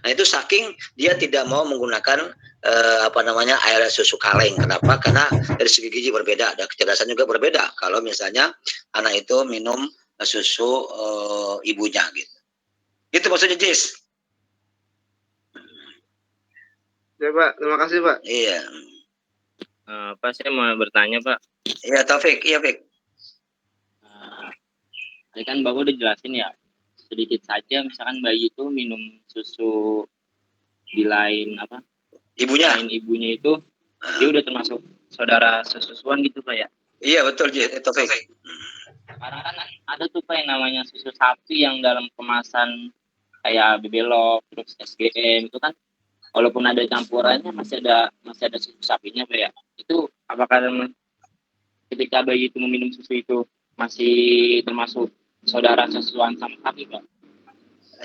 Nah itu saking dia tidak mau menggunakan air susu kaleng. Kenapa? Karena dari segi gizi berbeda, ada kecerdasan juga berbeda. Kalau misalnya anak itu minum susu ibunya gitu. Itu maksudnya Jis. Ya Pak, terima kasih Pak. Iya. Pak, saya mau bertanya Pak. Iya Taufik, iya Fik. Tadi kan Bapak udah jelasin ya, sedikit saja misalkan bayi itu minum susu di lain ibunya itu dia udah termasuk saudara sesusuan gitu Pak ya. Iya betul Taufik. Karena kan ada tuh Pak yang namanya susu sapi yang dalam kemasan kayak bibelok terus SGM itu kan walaupun ada campurannya masih ada susu sapinya Pak ya. Itu apakah ketika bayi itu meminum susu itu masih termasuk saudara sesusuan sama sapi Pak?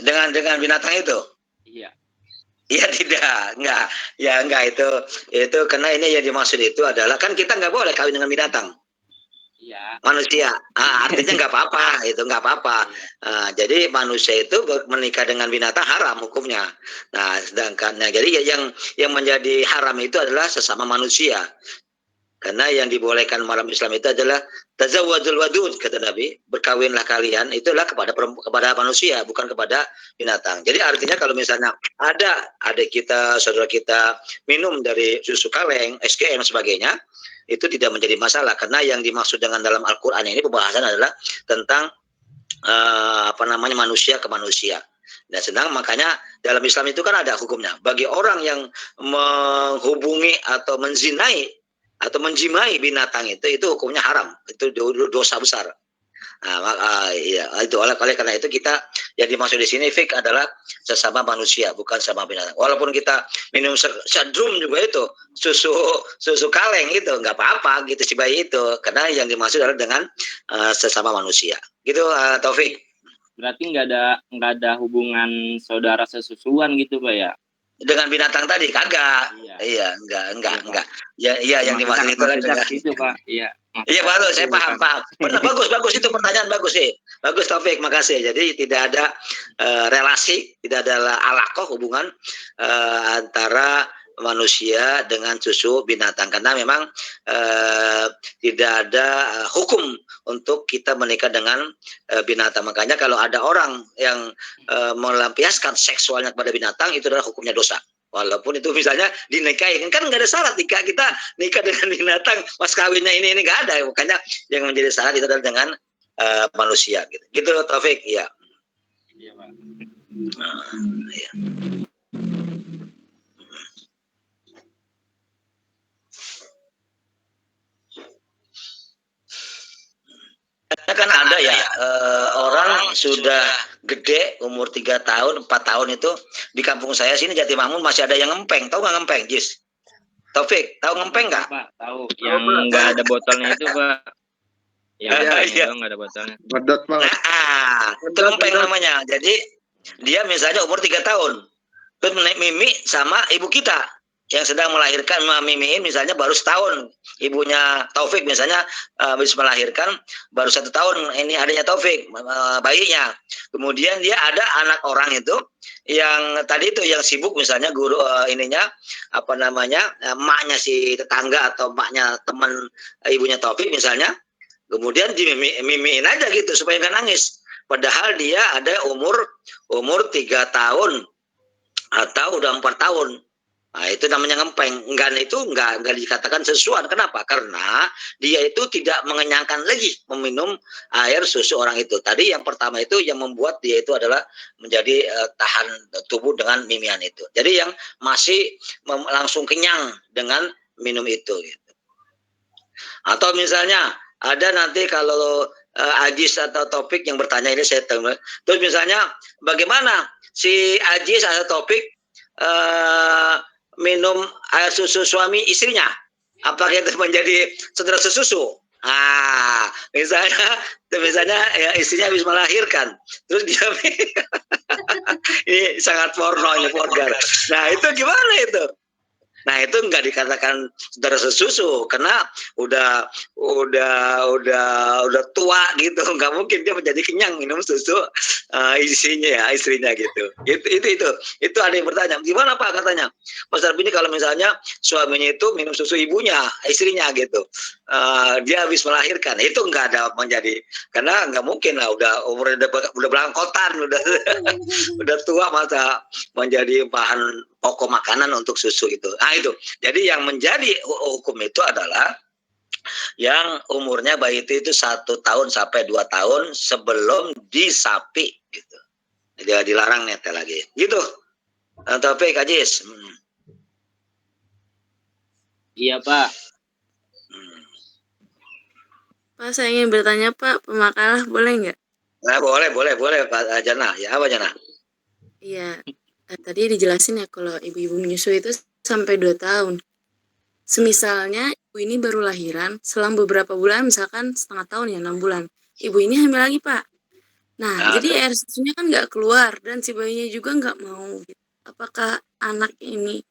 Dengan binatang itu? Iya. Iya tidak, enggak itu karena ini yang dimaksud itu adalah kan kita nggak boleh kawin dengan binatang. Iya. Manusia, artinya nggak apa-apa, itu nggak apa-apa. Jadi manusia itu menikah dengan binatang haram hukumnya. Nah, sedangkan jadi yang menjadi haram itu adalah sesama manusia. Karena yang dibolehkan dalam Islam itu adalah tazawwajul wadud, kata Nabi, berkawinlah kalian itulah kepada manusia, bukan kepada binatang. Jadi artinya kalau misalnya ada adik kita, saudara kita minum dari susu kaleng, SGM dan sebagainya, itu tidak menjadi masalah karena yang dimaksud dengan dalam Al-Qur'an ini pembahasan adalah tentang manusia ke manusia. Nah, sedang makanya dalam Islam itu kan ada hukumnya. Bagi orang yang menghubungi atau menzinai atau menjimai binatang itu hukumnya haram, itu dosa besar. Itu oleh karena itu kita yang dimaksud di sini fik adalah sesama manusia, bukan sama binatang. Walaupun kita minum sedrum juga itu susu kaleng itu nggak apa-apa gitu si bayi itu, karena yang dimaksud adalah dengan sesama manusia. Gitu Taufik. Berarti nggak ada hubungan saudara sesusuan gitu Pak ya? Dengan binatang tadi kagak. Iya, enggak. Ya, iya yang dimaksud itu kan dengan itu, Pak. Iya. Iya, bagus, saya paham. Bagus itu pertanyaan bagus sih. Bagus Taufik, makasih. Jadi tidak ada relasi, tidak ada alaqah hubungan antara manusia dengan susu binatang, karena memang tidak ada hukum untuk kita menikah dengan binatang. Makanya kalau ada orang yang melampiaskan seksualnya kepada binatang, itu adalah hukumnya dosa. Walaupun itu misalnya dinikahi, kan nggak ada syarat nikah, kita nikah dengan binatang, mas kawinnya ini nggak ada. Makanya yang menjadi syarat itu adalah dengan manusia gitu Taufik. Iya. Iya, Pak. Ya. Kan ada ya orang sudah gede umur 3 tahun 4 tahun itu di kampung saya sini Jatimakmur masih ada yang ngempeng. Tahu nggak ngempeng, Jis? Taufik, tahu ngempeng nggak? Pak, tahu. Yang nggak ada botolnya itu, Pak. Yang nggak ada botolnya. Medot banget. Itu ngempeng namanya. Jadi dia misalnya umur 3 tahun, terus mimi sama ibu kita yang sedang melahirkan, mimiin misalnya baru setahun. Ibunya Taufik misalnya habis melahirkan baru 1 tahun ini adanya Taufik, bayinya. Kemudian dia ada anak orang itu yang tadi itu yang sibuk misalnya guru ininya apa namanya emaknya si tetangga atau emaknya teman ibunya Taufik misalnya. Kemudian dimimiin aja gitu supaya nggak nangis. Padahal dia ada umur 3 tahun atau udah 4 tahun. Nah, itu namanya ngempeng. Itu enggak dikatakan sesuatu. Kenapa? Karena dia itu tidak mengenyangkan lagi meminum air susu orang itu. Tadi yang pertama itu yang membuat dia itu adalah menjadi tahan tubuh dengan mimian itu. Jadi yang masih langsung kenyang dengan minum itu. Gitu. Atau misalnya ada nanti kalau Ajis atau Topik yang bertanya ini saya tahu. Terus misalnya bagaimana si Ajis atau Topik minum air susu suami istrinya, apakah itu menjadi saudara sesusu? Misalnya ya, istrinya habis melahirkan, terus dia ini sangat porno, ini vulgar. Nah itu gimana itu? Nah itu nggak dikatakan saudara sesusu karena udah tua gitu, nggak mungkin dia menjadi kenyang minum susu istrinya gitu. Itu ada yang bertanya, gimana Pak katanya? Mas Arbi ini kalau misalnya suaminya itu minum susu istrinya gitu, dia habis melahirkan, itu nggak ada menjadi, karena nggak mungkin lah, udah umurnya udah belangkotan, udah tua masa menjadi bahan pokok makanan untuk susu itu. Nah itu. Jadi yang menjadi hukum itu adalah yang umurnya bayi itu 1 tahun sampai 2 tahun sebelum disapi gitu. Dia dilarang netel lagi. Gitu. Taufik, Ajis. Iya, Pak. Pak, saya ingin bertanya, Pak, pemakalah boleh nggak? Nah, boleh Pak Jana. Ya, apa Jana? Iya. Tadi dijelasin ya kalau ibu-ibu menyusui itu sampai 2 tahun. Semisalnya ibu ini baru lahiran, selang beberapa bulan, misalkan setengah tahun ya, 6 bulan. Ibu ini hamil lagi, Pak. Nah, jadi air susunya kan nggak keluar dan si bayinya juga nggak mau. Apakah anak ini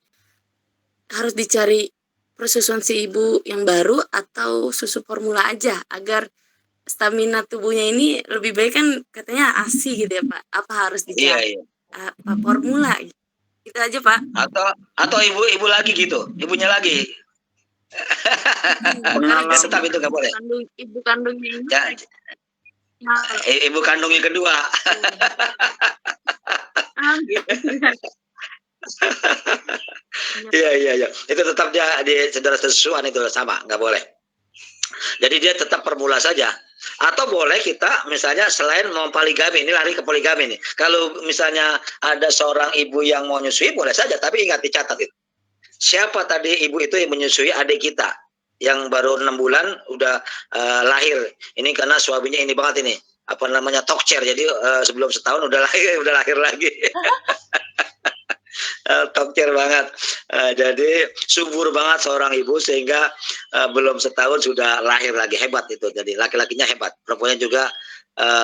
harus dicari persusuan si ibu yang baru atau susu formula aja agar stamina tubuhnya ini lebih baik, kan katanya ASI gitu ya Pak? Apa harus dicari formula gitu? Gitu aja Pak. Atau ibu lagi gitu, ibunya lagi. Tetap itu nggak boleh. Ibu kandungnya ini. Ibu kandungnya kedua. Iya. Itu tetap dia di saudara sesusuan itu sama, nggak boleh. Jadi dia tetap formula saja. Atau boleh kita misalnya selain mau poligami, ini lari ke poligami nih. Kalau misalnya ada seorang ibu yang mau nyusui boleh saja, tapi ingat dicatat itu. Siapa tadi ibu itu yang menyusui adik kita yang baru 6 bulan udah lahir. Ini karena suaminya ini banget ini. Apa namanya tokcer. Jadi sebelum setahun udah lahir lagi. Tokcer banget. Jadi subur banget seorang ibu sehingga belum setahun sudah lahir lagi. Hebat itu. Jadi laki-lakinya hebat, perempuannya juga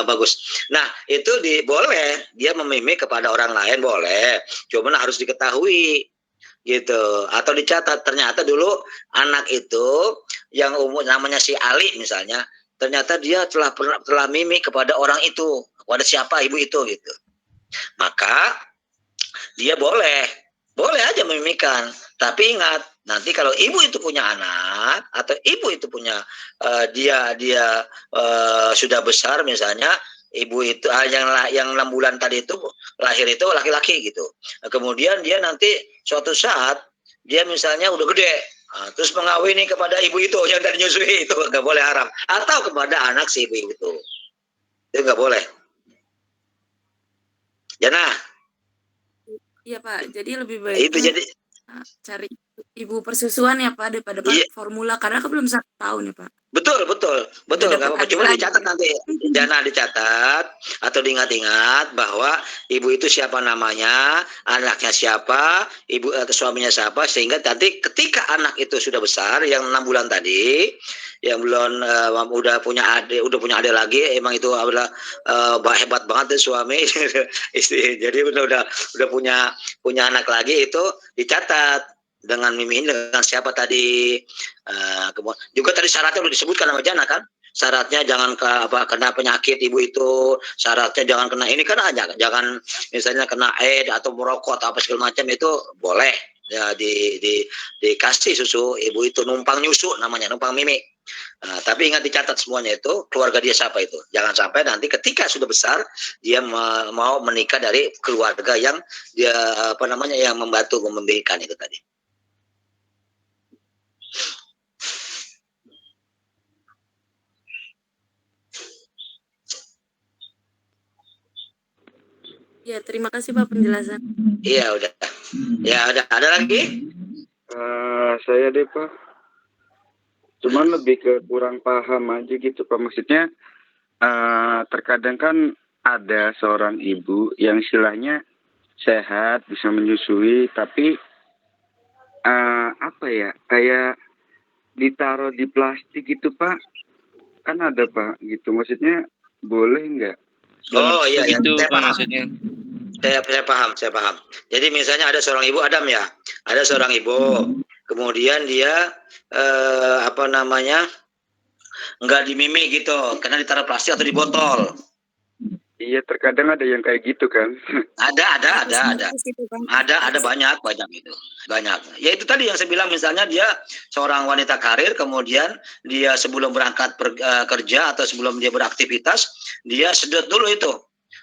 bagus. Nah itu boleh dia memimik kepada orang lain, boleh. Cuman harus diketahui gitu, atau dicatat. Ternyata dulu anak itu yang umur namanya si Ali misalnya, ternyata dia telah mimik kepada orang itu, kepada siapa ibu itu gitu. Maka dia boleh aja memimikkan. Tapi ingat, nanti kalau ibu itu punya anak atau ibu itu punya dia sudah besar misalnya, ibu itu yang 6 bulan tadi itu lahir itu laki-laki gitu. Kemudian dia nanti suatu saat dia misalnya udah gede, terus mengawini kepada ibu itu yang tadi nyusui, itu nggak boleh, haram. Atau kepada anak si ibu itu nggak boleh. Jana. Iya Pak, jadi lebih baik Itu jadi cari ibu persusuan ya Pak daripada formula, karena aku belum 1 tahun ya Pak. Betul. Nggak apa-apa. Cuma dicatat nanti, Jana, dicatat atau diingat-ingat bahwa ibu itu siapa namanya, anaknya siapa, ibu atau suaminya siapa, sehingga nanti ketika anak itu sudah besar, yang 6 bulan tadi, yang belum udah punya adik lagi, emang itu adalah hebat banget tuh suami istri. Jadi udah punya anak lagi, itu dicatat dengan mimin, dengan siapa tadi. Juga tadi syaratnya udah disebutkan sama Jana kan, syaratnya jangan kena penyakit ibu itu, syaratnya jangan kena ini kan aja, jangan misalnya kena AIDS atau merokok atau apa segala macam, itu boleh ya dikasih susu ibu itu, numpang nyusu namanya, numpang mimi. Tapi ingat dicatat semuanya itu, keluarga dia siapa itu. Jangan sampai nanti ketika sudah besar dia mau menikah dari keluarga yang dia yang membantu memberikan itu tadi. Ya, terima kasih Pak penjelasan. Iya, udah. Ya, udah. Ada lagi? Saya deh Pak. Cuman lebih ke kurang paham aja gitu Pak. Maksudnya terkadang kan ada seorang ibu yang istilahnya sehat, bisa menyusui, tapi kayak ditaruh di plastik gitu Pak. Kan ada Pak gitu. Maksudnya boleh nggak? Oh iya, itu saya paham. maksudnya. Saya paham. Jadi misalnya ada seorang ibu, Adam ya, ada seorang ibu, kemudian dia nggak di mimi gitu, karena ditaruh plastik atau di botol. Iya, terkadang ada yang kayak gitu kan. Ada banyak itu, banyak. Ya itu tadi yang saya bilang, misalnya dia seorang wanita karir, kemudian dia sebelum berangkat kerja atau sebelum dia beraktivitas, dia sedot dulu itu.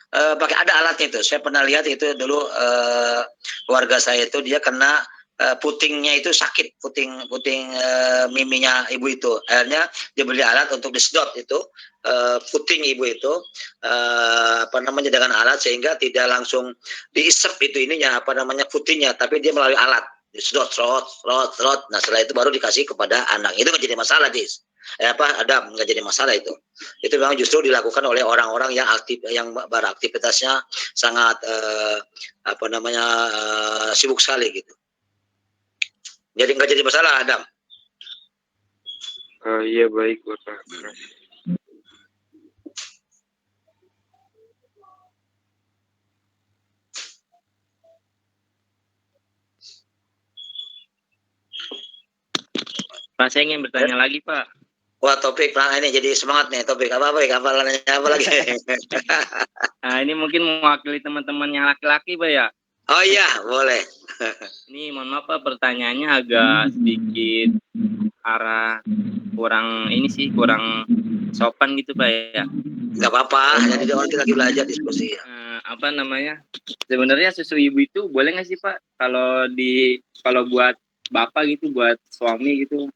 Pakai ada alatnya itu. Saya pernah lihat itu dulu, keluarga saya itu dia kena putingnya itu sakit, puting miminya ibu itu. Akhirnya dia beli alat untuk disedot itu puting ibu itu dengan alat, sehingga tidak langsung diisep itu putingnya, tapi dia melalui alat disedot, serot. Nah setelah itu baru dikasih kepada anak. Itu nggak jadi masalah, Adam, nggak jadi masalah itu. Itu memang justru dilakukan oleh orang-orang yang aktif, yang beraktivitasnya sangat sibuk sekali gitu. Jadi nggak jadi masalah, Adam. Iya baik Bapak. Pak, saya ingin bertanya lagi Pak. Wah, Topik, ini jadi semangat nih Topik. Apa lagi? Nah, ini mungkin mewakili teman-teman yang laki-laki Pak ya. Oh iya, boleh. Ini mohon maaf Pak, pertanyaannya agak sedikit arah kurang sopan gitu Pak ya. Nggak apa-apa, jadi orang lagi belajar diskusi. Sebenarnya susu ibu itu boleh nggak sih Pak? Kalau buat bapak gitu, buat suami gitu.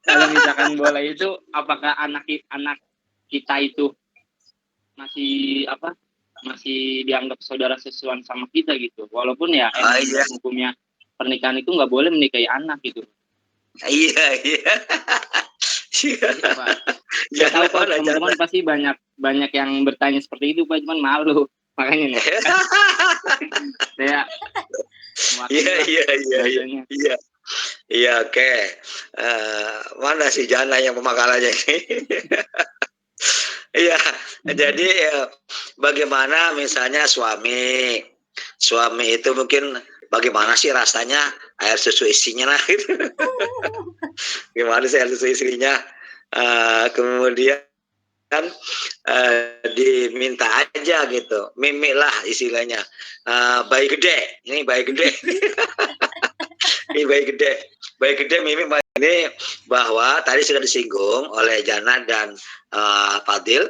Kalau misalkan boleh itu, apakah anak kita itu masih dianggap saudara sesuan sama kita gitu, walaupun ya hukumnya pernikahan itu nggak boleh menikahi anak gitu. Iya. Saya tahu Pak, teman-teman pasti banyak yang bertanya seperti itu Pak, cuman malu makanya nih. Iya, oke. Mana si Jana yang pemakalannya ini? Iya, jadi bagaimana misalnya suami itu mungkin bagaimana sih rasanya air susu istrinya lah gitu. Gimana sih air susu istrinya? Kemudian kan diminta aja gitu, mimik lah istilahnya, bayi gede, ini bayi gede. Ini bayi gede mimik ini, bahwa tadi sudah disinggung oleh Jana dan Fadil,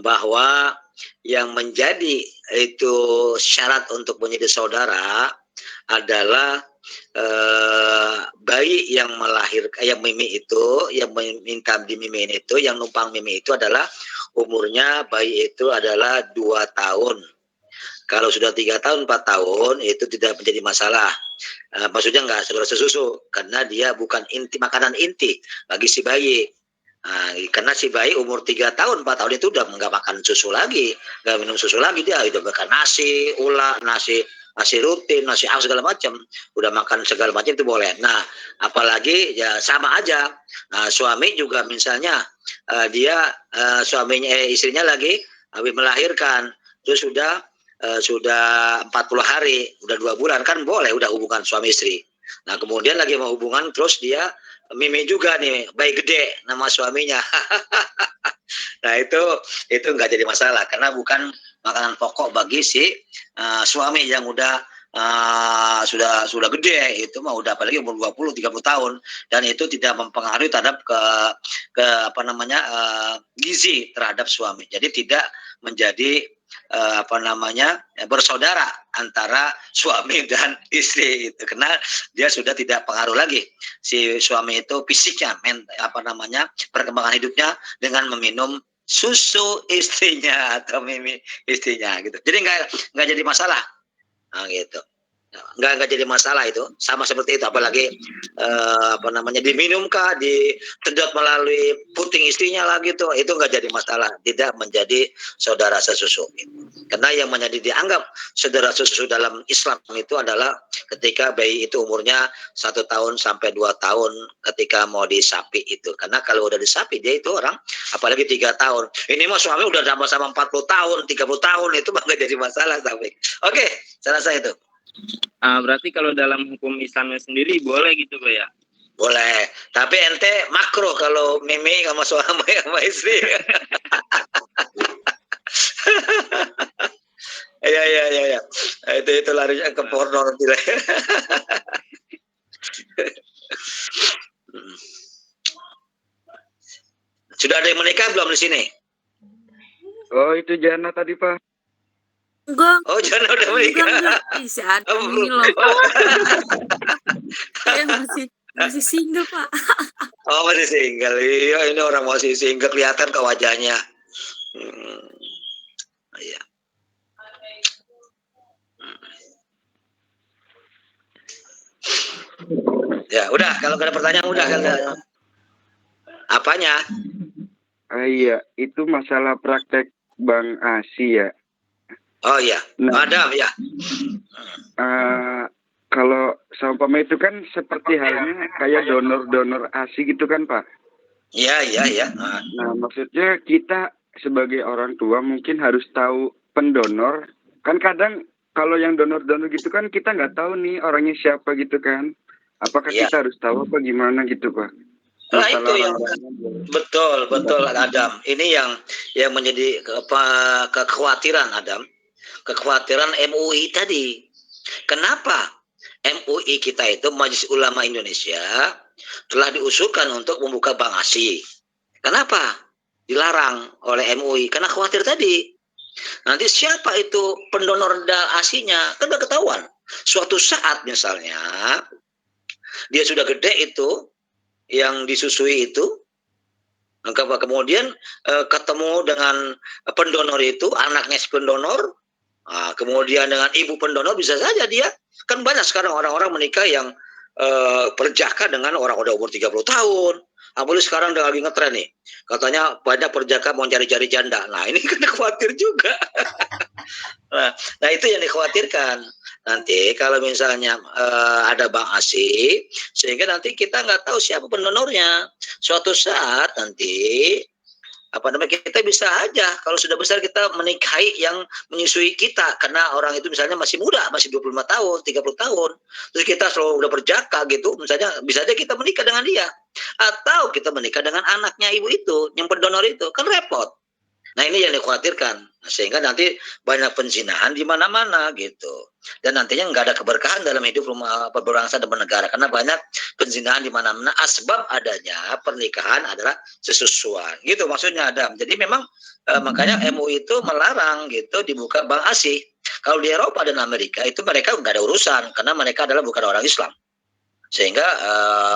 bahwa yang menjadi itu syarat untuk menjadi saudara adalah bayi yang melahirkan, yang mimi itu, yang minta dimimin itu, yang numpang mimi itu adalah umurnya bayi itu adalah 2 tahun. Kalau sudah 3 tahun, 4 tahun itu tidak menjadi masalah. Maksudnya nggak saudara sesusu, karena dia bukan inti, makanan inti bagi si bayi. Karena si bayi umur 3 tahun, 4 tahun itu udah nggak makan susu lagi, nggak minum susu lagi, dia udah makan nasi, nasi rutin, nasi segala macam, udah makan segala macam itu boleh. Nah, apalagi ya sama aja. Suami juga misalnya dia istrinya lagi habis melahirkan, terus sudah 40 hari, udah 2 bulan, kan boleh udah hubungan suami istri. Nah, kemudian lagi mau hubungan, terus dia mimi juga nih, bayi gede nama suaminya. Nah, itu nggak jadi masalah, karena bukan makanan pokok bagi si suami yang udah sudah gede, itu mah udah apalagi umur 20-30 tahun, dan itu tidak mempengaruhi terhadap ke gizi terhadap suami. Jadi tidak menjadi bersaudara antara suami dan istri itu, karena dia sudah tidak pengaruh lagi si suami itu fisiknya, perkembangan hidupnya dengan meminum susu istrinya atau mimi istrinya gitu. Jadi nggak jadi masalah, gitu. Nggak jadi masalah, itu sama seperti itu. Apalagi diminumkah, disedot melalui puting istrinya lagi tuh, itu nggak jadi masalah, tidak menjadi saudara sesusu gitu. Karena yang menjadi dianggap saudara sesusu dalam Islam itu adalah ketika bayi itu umurnya 1 tahun sampai 2 tahun ketika mau disapi itu. Karena kalau udah disapi dia itu orang, apalagi 3 tahun, ini mah suami udah sama-sama 40 tahun 30 tahun, itu mah nggak jadi masalah sampai. Oke, saya rasa itu. Berarti kalau dalam hukum Islamnya sendiri boleh gitu Pak ya? Boleh, tapi ente makro kalau mimi sama suami sama istri. Ya. Itu larinya ke porno nanti lah. Sudah ada yang menikah belum di sini? Oh, itu Jana tadi Pak. Enggak. Oh, Jana udah menikah. Enggak. Bisa ada ini loh. Saya masih single Pak. Oh, masih single. Iya, ini orang masih single, kelihatan ke wajahnya. Iya. Ya, udah. Kalau ada pertanyaan udah kan. Apanya? Iya, itu masalah praktek Bang Asi ya. Oh iya, nah, Adam ya. Kalau saumpama itu kan seperti halnya kayak donor ASI gitu kan Pak? Iya. Nah, maksudnya kita sebagai orang tua mungkin harus tahu pendonor. Kan kadang kalau yang donor gitu kan kita nggak tahu nih orangnya siapa gitu kan. Apakah kita harus tahu apa gimana gitu Pak? Nah, itu yang betul Adam. Ini yang menjadi kekhawatiran Adam. Kekhawatiran MUI tadi. Kenapa MUI kita itu, Majelis Ulama Indonesia, telah diusulkan untuk membuka bank ASI? Kenapa dilarang oleh MUI? Karena khawatir tadi. Nanti siapa itu pendonor ASI-nya? Kan udah ketahuan. Suatu saat misalnya dia sudah gede itu, yang disusui itu, kemudian ketemu dengan pendonor itu, anaknya si pendonor, kemudian dengan ibu pendonor, bisa saja dia, kan banyak sekarang orang-orang menikah yang perjaka dengan orang udah umur 30 tahun. Apalagi sekarang udah lagi ngetren nih, katanya banyak perjaka mau cari-cari janda. Nah, ini kan khawatir juga. Nah, itu yang dikhawatirkan. Nanti kalau misalnya ada bank ASI, sehingga nanti kita nggak tahu siapa pendonornya. Suatu saat nanti kita bisa aja kalau sudah besar kita menikahi yang menyusui kita, karena orang itu misalnya masih muda, masih 25 tahun, 30 tahun, terus kita selalu udah berjaka gitu, misalnya bisa aja kita menikah dengan dia, atau kita menikah dengan anaknya ibu itu, yang pendonor itu, kan repot. Nah ini yang dikhawatirkan, sehingga nanti banyak penzinahan di mana-mana gitu, dan nantinya nggak ada keberkahan dalam hidup rumah berbangsa dan bernegara, karena banyak penzinahan di mana-mana. Asbab adanya pernikahan adalah sesusuan, gitu maksudnya Adam. Jadi memang makanya MUI itu melarang gitu dibuka bank ASI. Kalau di Eropa dan Amerika itu mereka nggak ada urusan, karena mereka adalah bukan orang Islam, sehingga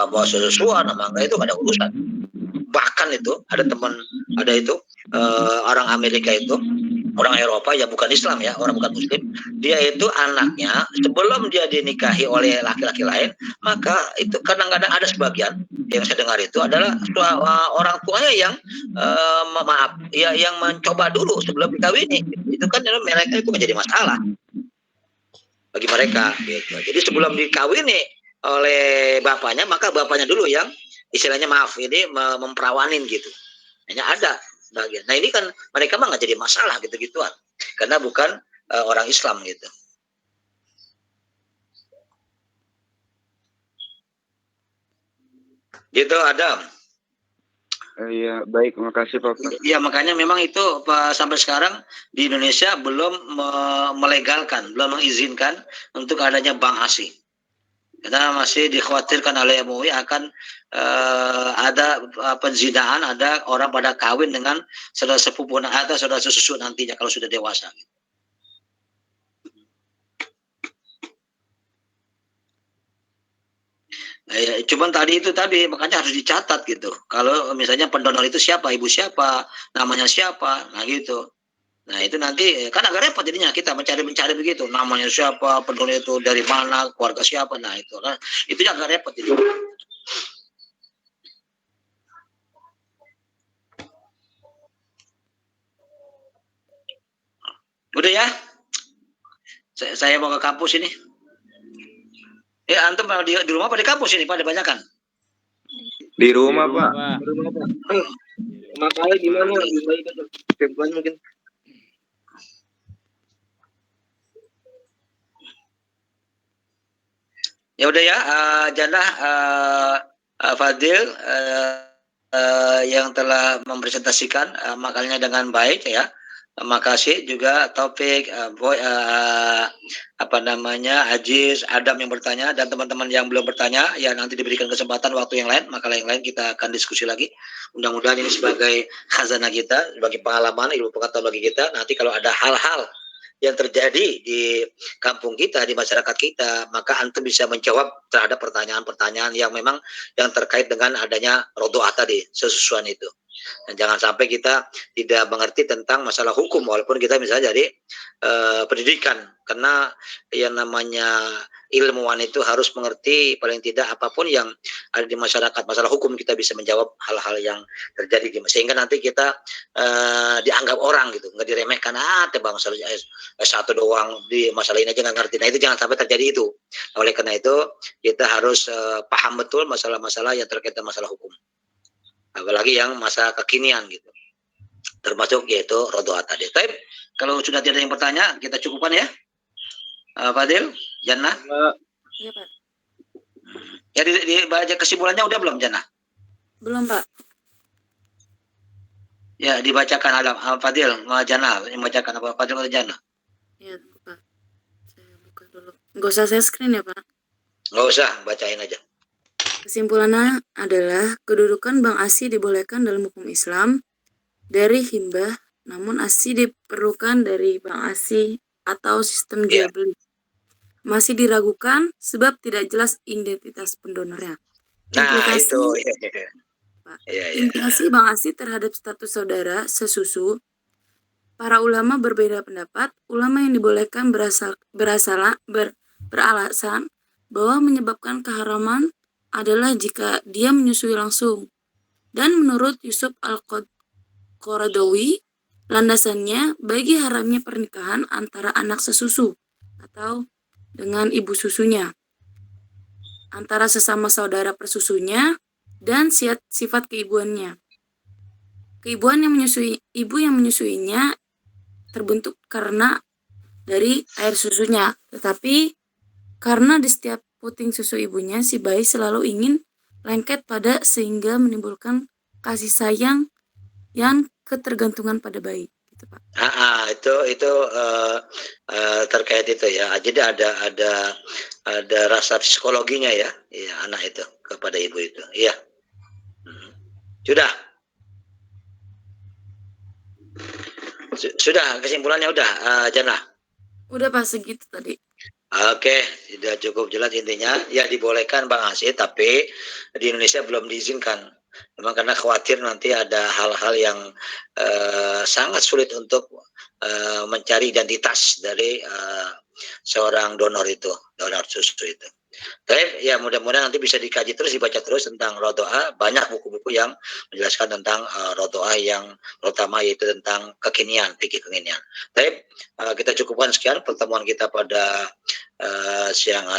bahwa sesusuan sama enggak itu nggak ada urusan. Bahkan itu ada teman, ada itu orang Amerika itu, orang Eropa yang bukan Islam ya, orang bukan Muslim, dia itu anaknya sebelum dia dinikahi oleh laki-laki lain, maka itu kadang-kadang ada sebagian yang saya dengar itu adalah orang tuanya yang maaf ya, yang mencoba dulu sebelum dikawini. Itu kan mereka itu menjadi masalah bagi mereka gitu. Jadi sebelum dikawini oleh bapaknya, maka bapaknya dulu yang istilahnya maaf ini memperawanin gitu. Hanya ada bagian. Nah ini kan mereka mah nggak jadi masalah gitu-gituan, karena bukan orang Islam gitu. Gitu Adam. Iya, baik, makasih Pak. Iya, makanya memang itu sampai sekarang di Indonesia belum melegalkan, belum mengizinkan untuk adanya bank ASI. Karena masih dikhawatirkan oleh MUI akan ada penzinahan, ada orang pada kawin dengan saudara sepupu atau saudara sesusu nantinya kalau sudah dewasa. Nah, ya, cuman tadi makanya harus dicatat gitu. Kalau misalnya pendonor itu siapa, ibu siapa, namanya siapa, nah gitu. Nah itu nanti kan agak repot jadinya kita mencari begitu, namanya siapa, pendonor itu dari mana, keluarga siapa, nah itu kan itu yang agak repot jadi. Udah ya, saya mau ke kampus ini. Ya antum di rumah apa di kampus ini, Pak, dibanyakan? Di rumah, Pak. Di rumah, Pak. Makalnya gimana? Gimana mungkin? Ya udah ya, Jannah, Fadil yang telah mempresentasikan makalnya dengan baik ya. Makasih juga Taufik, Boy, Aziz, Adam yang bertanya, dan teman-teman yang belum bertanya ya nanti diberikan kesempatan waktu yang lain, makalah yang lain kita akan diskusi lagi. Mudah-mudahan ini sebagai khazanah kita, sebagai pengalaman, ilmu pengetahuan bagi kita. Nanti kalau ada hal-hal yang terjadi di kampung kita, di masyarakat kita, maka antum bisa menjawab terhadap pertanyaan-pertanyaan yang memang yang terkait dengan adanya rodoah tadi, sesusuan itu. Dan jangan sampai kita tidak mengerti tentang masalah hukum, walaupun kita misalnya dari pendidikan, karena yang namanya ilmuwan itu harus mengerti paling tidak apapun yang ada di masyarakat, masalah hukum kita bisa menjawab hal-hal yang terjadi, sehingga nanti kita dianggap orang gitu, nggak diremehkan, bang masalah S1 doang di masalah ini aja nggak ngerti. Nah itu jangan sampai terjadi itu. Oleh karena itu kita harus paham betul masalah-masalah yang terkait dengan masalah hukum, apalagi yang masa kekinian gitu, termasuk yaitu rodoah tadi. Tapi kalau sudah tidak ada yang bertanya, kita cukupkan ya, Fadil, Jannah. Iya Pak. Ya dibaca kesimpulannya udah belum, Jannah? Belum Pak. Ya dibacakan Adam, Fadil, Jannah, yang bacakan apa Fadil atau Jannah? Ya Pak. Saya buka dulu. Nggak usah saya screen ya Pak? Nggak usah, bacain aja. Kesimpulannya adalah kedudukan bank ASI dibolehkan dalam hukum Islam dari himbah, namun ASI diperlukan dari bank ASI atau sistem jual beli. Masih diragukan sebab tidak jelas identitas pendonornya. Implikasi, implikasi bank ASI terhadap status saudara sesusu. Para ulama berbeda pendapat. Ulama yang dibolehkan beralasan bahwa menyebabkan keharaman adalah jika dia menyusui langsung. Dan menurut Yusuf Al-Qaradawi, landasannya bagi haramnya pernikahan antara anak sesusu atau dengan ibu susunya, antara sesama saudara persusunya, dan sifat keibuannya. ibu yang menyusuinya terbentuk karena dari air susunya. Tetapi karena di setiap puting susu ibunya, si bayi selalu ingin lengket pada sehingga menimbulkan kasih sayang yang ketergantungan pada bayi. Gitu, Pak. Itu terkait itu ya. Jadi ada rasa psikologinya ya, anak itu kepada ibu itu. Iya. Sudah. Sudah kesimpulannya udah, Jana. Udah Pak, segitu tadi. Oke, sudah cukup jelas intinya. Ya dibolehkan Bang Asyid, tapi di Indonesia belum diizinkan. Memang karena khawatir nanti ada hal-hal yang sangat sulit untuk mencari identitas dari seorang donor susu itu. Tapi ya mudah-mudahan nanti bisa dikaji terus, dibaca terus tentang rodoa. Banyak buku-buku yang menjelaskan tentang rodoa yang terutama yaitu tentang fikih kekinian. Tapi kita cukupkan sekian pertemuan kita pada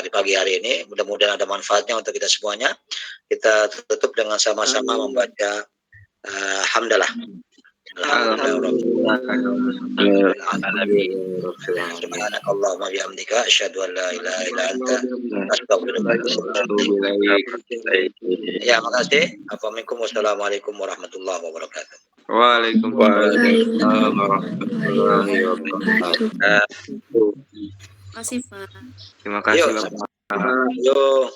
pagi hari ini. Mudah-mudahan ada manfaatnya untuk kita semuanya. Kita tutup dengan sama-sama membaca hamdalah. Subhanakallahumma bihamdika asyhadu an la ilaha illa anta astaghfiruka wa atubu ilaik. Ya, makasih. Assalamualaikum warahmatullahi wabarakatuh. Waalaikumsalam warahmatullahi wabarakatuh. Terima kasih, Pak. Terima kasih, Bapak. Yuk.